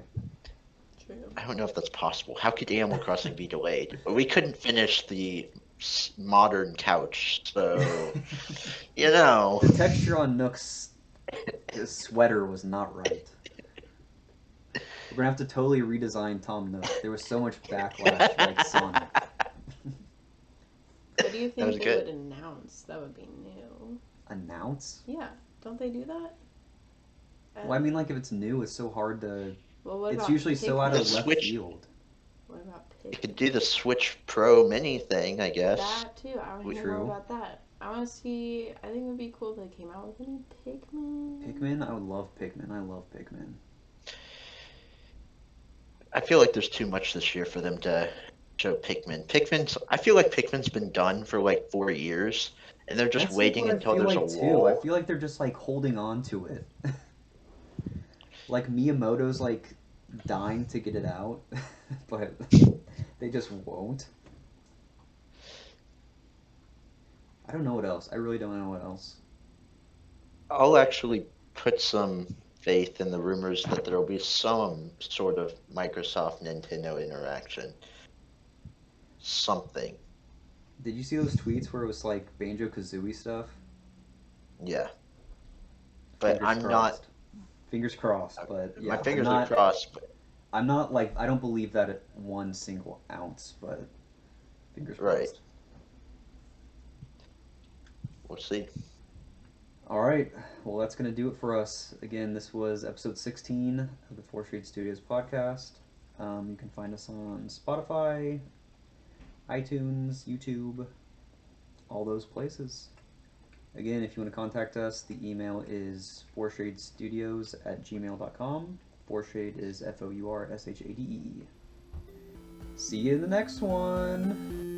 [SPEAKER 2] True.
[SPEAKER 3] I don't know if that's possible. How could Animal Crossing be delayed? We couldn't finish the modern couch, so
[SPEAKER 1] The texture on Nook's sweater was not right. We're gonna have to totally redesign Tom Nook. There was so much backlash, like Sonic.
[SPEAKER 2] What do you
[SPEAKER 3] That was
[SPEAKER 2] think they
[SPEAKER 3] good.
[SPEAKER 2] would announce that would be new?
[SPEAKER 1] Announce?
[SPEAKER 2] Yeah, don't they do that?
[SPEAKER 1] Well, I mean, like if it's new, it's so hard to.
[SPEAKER 2] Well, what
[SPEAKER 1] It's
[SPEAKER 2] about
[SPEAKER 1] usually so out
[SPEAKER 3] The
[SPEAKER 1] of left
[SPEAKER 3] Switch-
[SPEAKER 1] field.
[SPEAKER 2] What about
[SPEAKER 3] You
[SPEAKER 2] Pikmin?
[SPEAKER 3] could do the Switch Pro Mini thing, I guess.
[SPEAKER 2] That too. I want to hear more
[SPEAKER 1] True.
[SPEAKER 2] about that. I want to see. I think it would be cool if they came out with a new Pikmin.
[SPEAKER 1] Pikmin? I would love Pikmin. I love Pikmin.
[SPEAKER 3] I feel like there's too much this year for them to show Pikmin. I feel like Pikmin's been done for like 4 years, and they're just
[SPEAKER 1] That's
[SPEAKER 3] waiting
[SPEAKER 1] what
[SPEAKER 3] until
[SPEAKER 1] I feel
[SPEAKER 3] there's
[SPEAKER 1] like
[SPEAKER 3] a
[SPEAKER 1] too.
[SPEAKER 3] wall.
[SPEAKER 1] I feel like they're just like holding on to it. Like Miyamoto's like dying to get it out, but they just won't. I don't know what else. I really don't know what else.
[SPEAKER 3] I'll actually put some faith in the rumors that there'll be some sort of Microsoft Nintendo interaction. Something.
[SPEAKER 1] Did you see those tweets where it was like Banjo Kazooie stuff?
[SPEAKER 3] Yeah. But
[SPEAKER 1] Fingers
[SPEAKER 3] I'm
[SPEAKER 1] crossed. Fingers crossed, but yeah,
[SPEAKER 3] my fingers
[SPEAKER 1] I'm
[SPEAKER 3] are
[SPEAKER 1] not,
[SPEAKER 3] crossed, but
[SPEAKER 1] I'm not like I don't believe that at 1 single ounce, but fingers
[SPEAKER 3] Right.
[SPEAKER 1] crossed.
[SPEAKER 3] we'll see.
[SPEAKER 1] All right. Well, that's going to do it for us. Again, this was episode 16 of the Fourshade Studios podcast. You can find us on Spotify, iTunes, YouTube, all those places. Again, if you want to contact us, the email is fourshadestudios@gmail.com. Fourshade is Fourshade. See you in the next one.